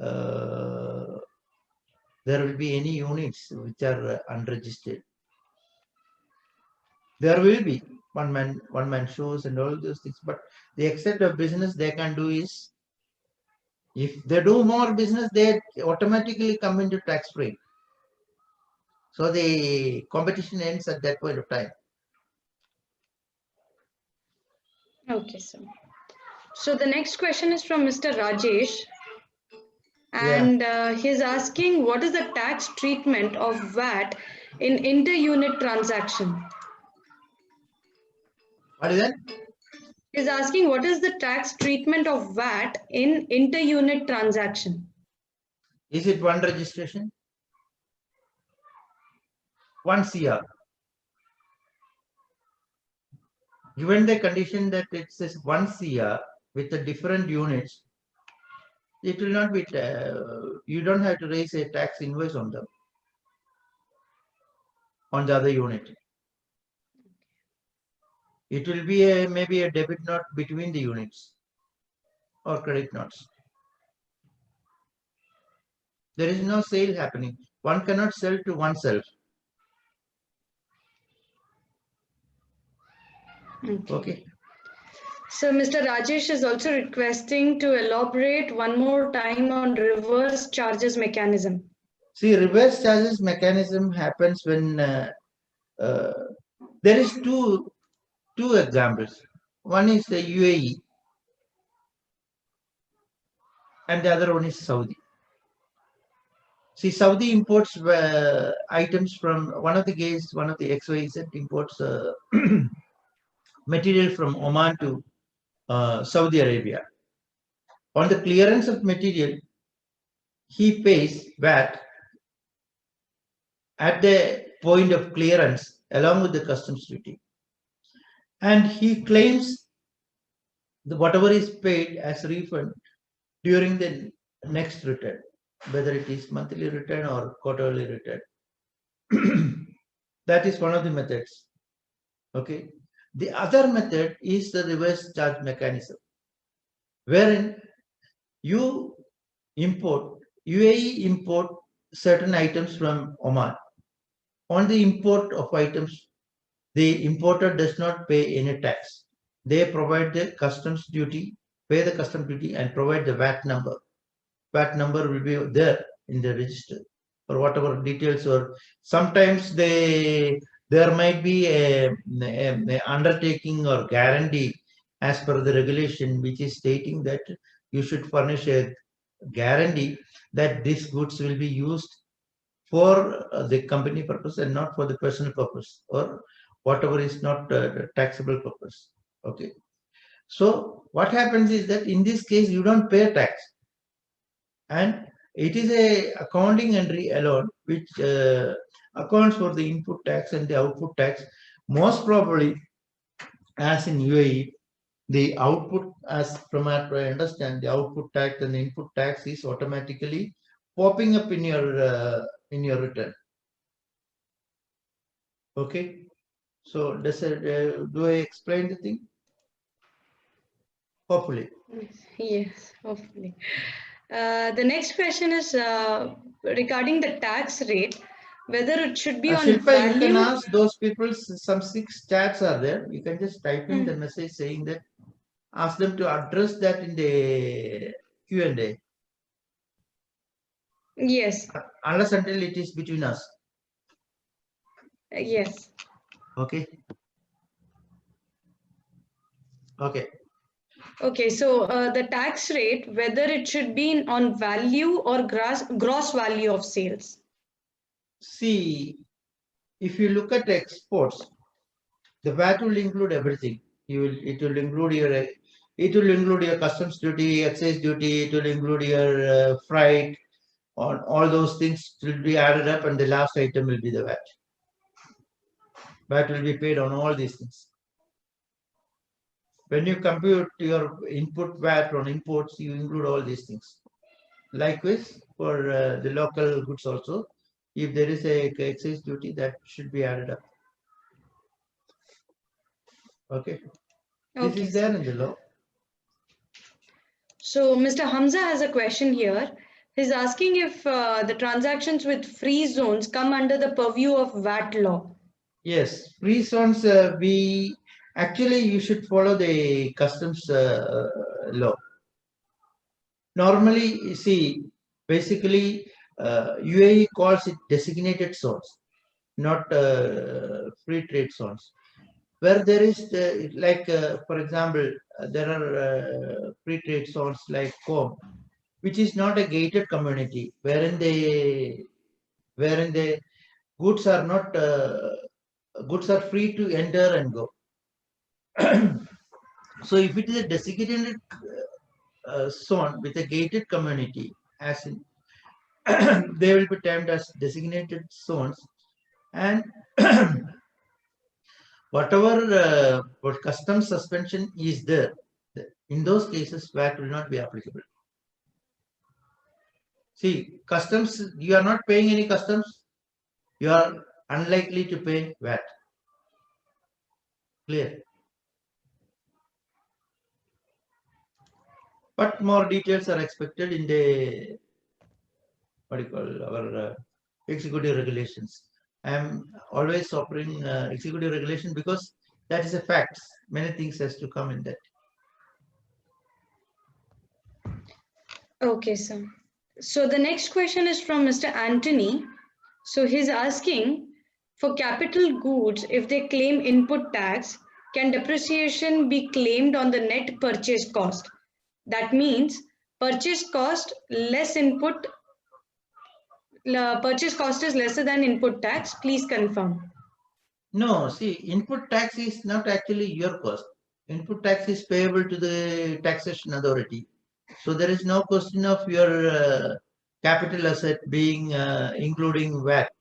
uh, any units which are unregistered. There will be one man shows and all those things, but the extent of business they can do is, if they do more business, they automatically come into tax free. So the competition ends at that point of time. Okay, sir. So the next question is from Mr. Rajesh, Yeah. and he's asking what is the tax treatment of VAT in inter-unit transaction? What is that? He's asking what is the tax treatment of VAT in inter-unit transaction? Is it one registration? 1 CR. Given the condition that it says 1 CR with the different units, it will not be, you don't have to raise a tax invoice on them, on the other unit. It will be maybe a debit note between the units or credit notes. There is no sale happening. One cannot sell to oneself. Okay. So Mr. Rajesh is also requesting to elaborate one more time on reverse charges mechanism. See, reverse charges mechanism happens when uh, there is two examples. One is the UAE and the other one is Saudi. See, Saudi imports items from one of the XYZ imports material from Oman to Saudi Arabia. On the clearance of material, he pays VAT at the point of clearance along with the customs duty. And he claims whatever is paid as refund during the next return, whether it is monthly return or quarterly return. That is one of the methods. Okay. The other method is the reverse charge mechanism, wherein you UAE import certain items from Oman. On the import of items, the importer does not pay any tax. They provide the customs duty, pay the customs duty, and provide the VAT number. VAT number will be there in the register or whatever details. Or sometimes there might be a undertaking or guarantee as per the regulation, which is stating that you should furnish a guarantee that these goods will be used for the company purpose and not for the personal purpose or whatever is not taxable purpose. Okay. So what happens is that in this case you don't pay tax, and it is a accounting entry alone which accounts for the input tax and the output tax. Most probably, as in UAE, the output, as from what I understand, the output tax and the input tax is automatically popping up in your return. Okay. So do I explain the thing? Hopefully. Yes, hopefully. The next question is regarding the tax rate, whether it should be on Shilpa, you can value. ask those people, some 6 chats are there. You can just type in the Mm, message saying that, ask them to address that in the Q&A. yes, Unless until it is between us. yes. Okay. Okay. Okay, so the tax rate, whether it should be on value or gross value of sales. See, if you look at exports, the VAT will include everything. It will include your customs duty, excise duty. It will include your freight. All those things will be added up, and the last item will be the VAT. VAT will be paid on all these things. When you compute your input VAT on imports, you include all these things. Likewise, for the local goods also, if there is a excise duty, that should be added up. Okay. This Okay, is there sir. in the law. So Mr. Hamza has a question here. He's asking if the transactions with free zones come under the purview of VAT law. Yes, free zones, we actually you should follow the customs law. Normally, you see, basically, UAE calls it designated zones, not free trade zones. Where there is, for example, there are free trade zones like COM, which is not a gated community, wherein the goods are not goods are free to enter and go. So if it is a designated zone with a gated community, as in they will be termed as designated zones, and whatever what customs suspension is there, in those cases VAT will not be applicable. See, customs, you are not paying any customs, you are unlikely to pay VAT. Clear? But more details are expected in the what do you call our executive regulations. I am always offering executive regulation because that is a fact. Many things has to come in that. Okay, sir. So the next question is from Mr. Anthony. So he's asking, for capital goods, if they claim input tax, can depreciation be claimed on the net purchase cost? That means purchase cost less input, purchase cost is lesser than input tax. Please confirm. No, see, input tax is not actually your cost. Input tax is payable to the taxation authority. So there is no question of your capital asset being including VAT.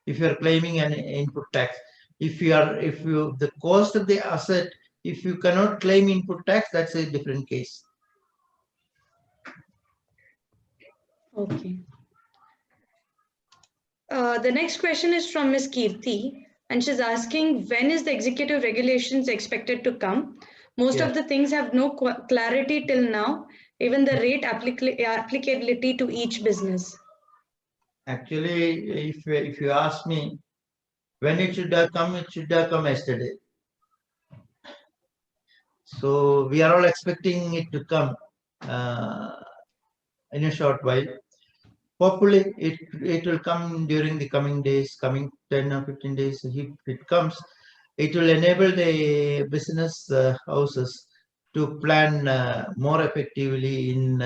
If you are claiming an input tax, if the cost of the asset, if you cannot claim input tax, that's a different case. Okay. The next question is from Ms. Kirti, and she's asking when is the executive regulations expected to come? Most of the things have no clarity till now, even the rate applicability to each business. Actually, if you ask me when it should have come, it should have come yesterday. So we are all expecting it to come in a short while. Hopefully, it will come during the coming days, coming 10 or 15 days. If it comes, it will enable the business houses to plan more effectively in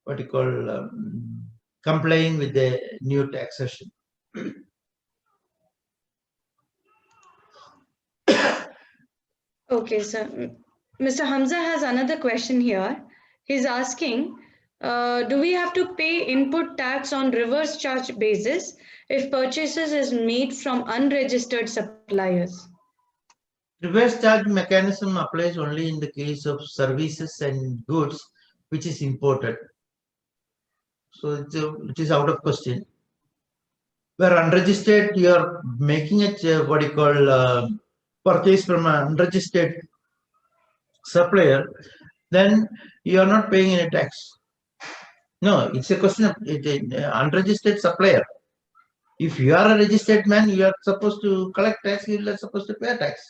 what you call complying with the new taxation. Okay, so Mr. Hamza has another question here. He's asking, do we have to pay input tax on reverse charge basis if purchases is made from unregistered suppliers? Reverse charge mechanism applies only in the case of services and goods which is imported. So it is out of question. Where unregistered, you are making it what you call purchase from an unregistered supplier, then you are not paying any tax. No, it's a question of unregistered supplier. If you are a registered man, you are supposed to collect tax, you are supposed to pay tax.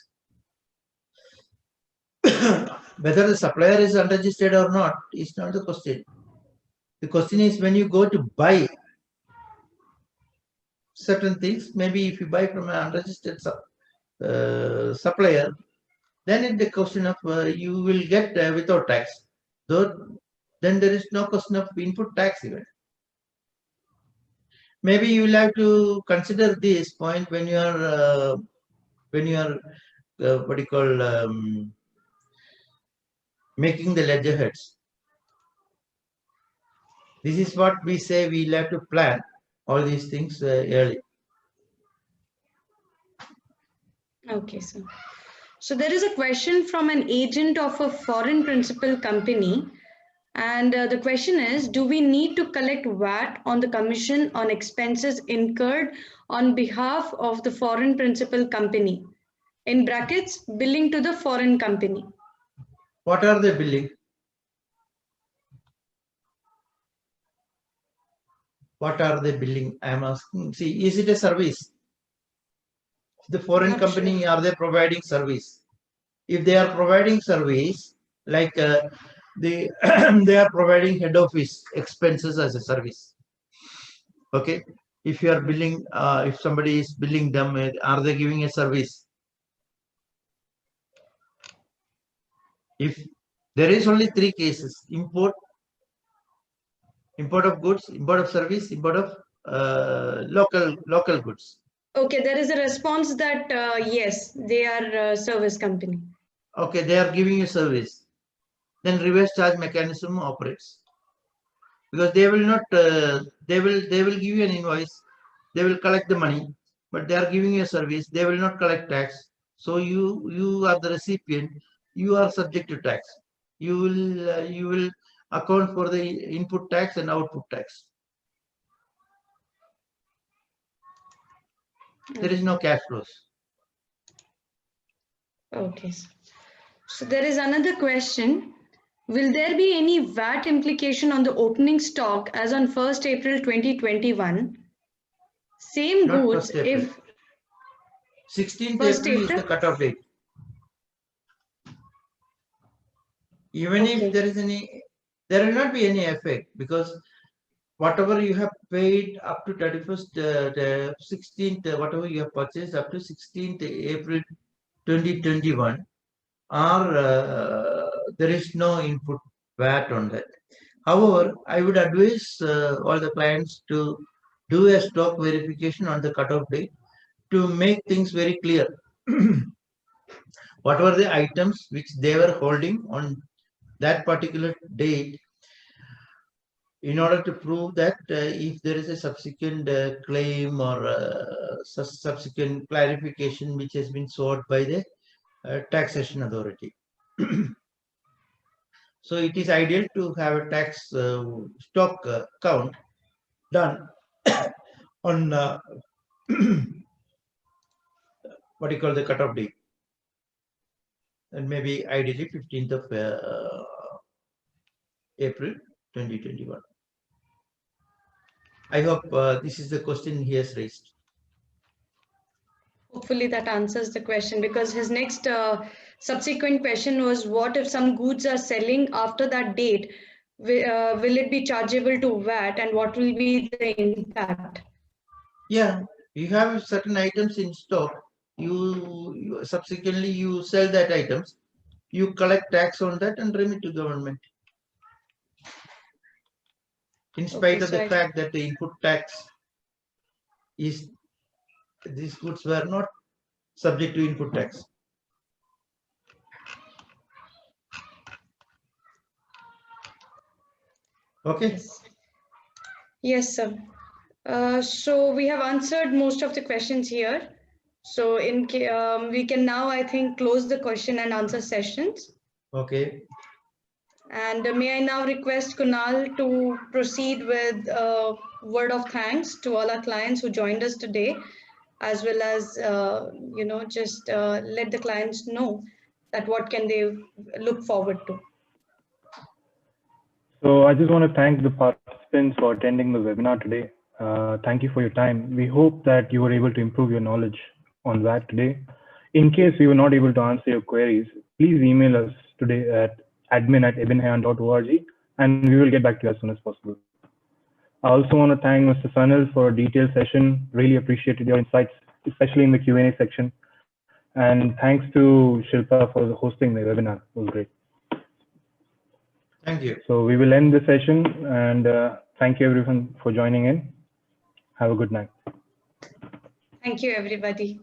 Whether the supplier is unregistered or not is not the question. The question is when you go to buy certain things, maybe if you buy from an unregistered supplier, then it's the question of you will get without tax. Though, then there is no question of input tax even. Maybe you will have to consider this point when you are what do you call making the ledger heads. This is what we say we will have to plan all these things early. Okay, sir. So there is a question from an agent of a foreign principal company. And the question is, do we need to collect VAT on the commission on expenses incurred on behalf of the foreign principal company? In brackets, billing to the foreign company. What are they billing? What are they billing? I am asking. See, is it a service? The foreign Not company, sure. are they providing service? If they are providing service, like they they are providing head office expenses as a service. Okay, if you are billing, if somebody is billing them, are they giving a service? If there is only three cases: import of goods, import of service, import of local goods. Okay, there is a response that yes, they are a service company. Okay, they are giving you service. Then reverse charge mechanism operates because they will not. They will give you an invoice. They will collect the money, but they are giving you a service. They will not collect tax. So you are the recipient. You are subject to tax. You will account for the input tax and output tax. There is no cash flows. Okay. So there is another question. Will there be any VAT implication on the opening stock as on 1st April 2021? Same Not goods 1st April. if 16th 1st April is the April? cutoff date. Even Okay. if there is any, there will not be any effect because whatever you have paid up to 31st, 16th, whatever you have purchased up to 16th April 2021, there is no input VAT on that. However, I would advise all the clients to do a stock verification on the cutoff date to make things very clear. What were the items which they were holding on that particular date in order to prove that if there is a subsequent claim or subsequent clarification which has been sought by the taxation authority. So it is ideal to have a tax stock count done on what you call the cutoff date, and maybe ideally 15th of April 2021. I hope this is the question he has raised. Hopefully that answers the question, because his next subsequent question was, what if some goods are selling after that date? Will it be chargeable to VAT, and what will be the impact? Yeah, you have certain items in stock. You subsequently you sell that items. You collect tax on that and remit to government. In spite of the fact that the input tax is, these goods were not subject to input tax. Okay. Yes, sir. So we have answered most of the questions here. So we can now, I think, close the question and answer sessions. Okay. And may I now request Kunal to proceed with a word of thanks to all our clients who joined us today, as well as, just let the clients know that what can they look forward to. So I just want to thank the participants for attending the webinar today. Thank you for your time. We hope that you were able to improve your knowledge on VAT today. In case we were not able to answer your queries, please email us today at admin@ibnhyan.org, and we will get back to you as soon as possible. I also want to thank Mr. Sanil for a detailed session. Really appreciated your insights, especially in the Q&A section. And thanks to Shilpa for hosting the webinar. It was great. Thank you. So we will end the session, and thank you everyone for joining in. Have a good night. Thank you, everybody.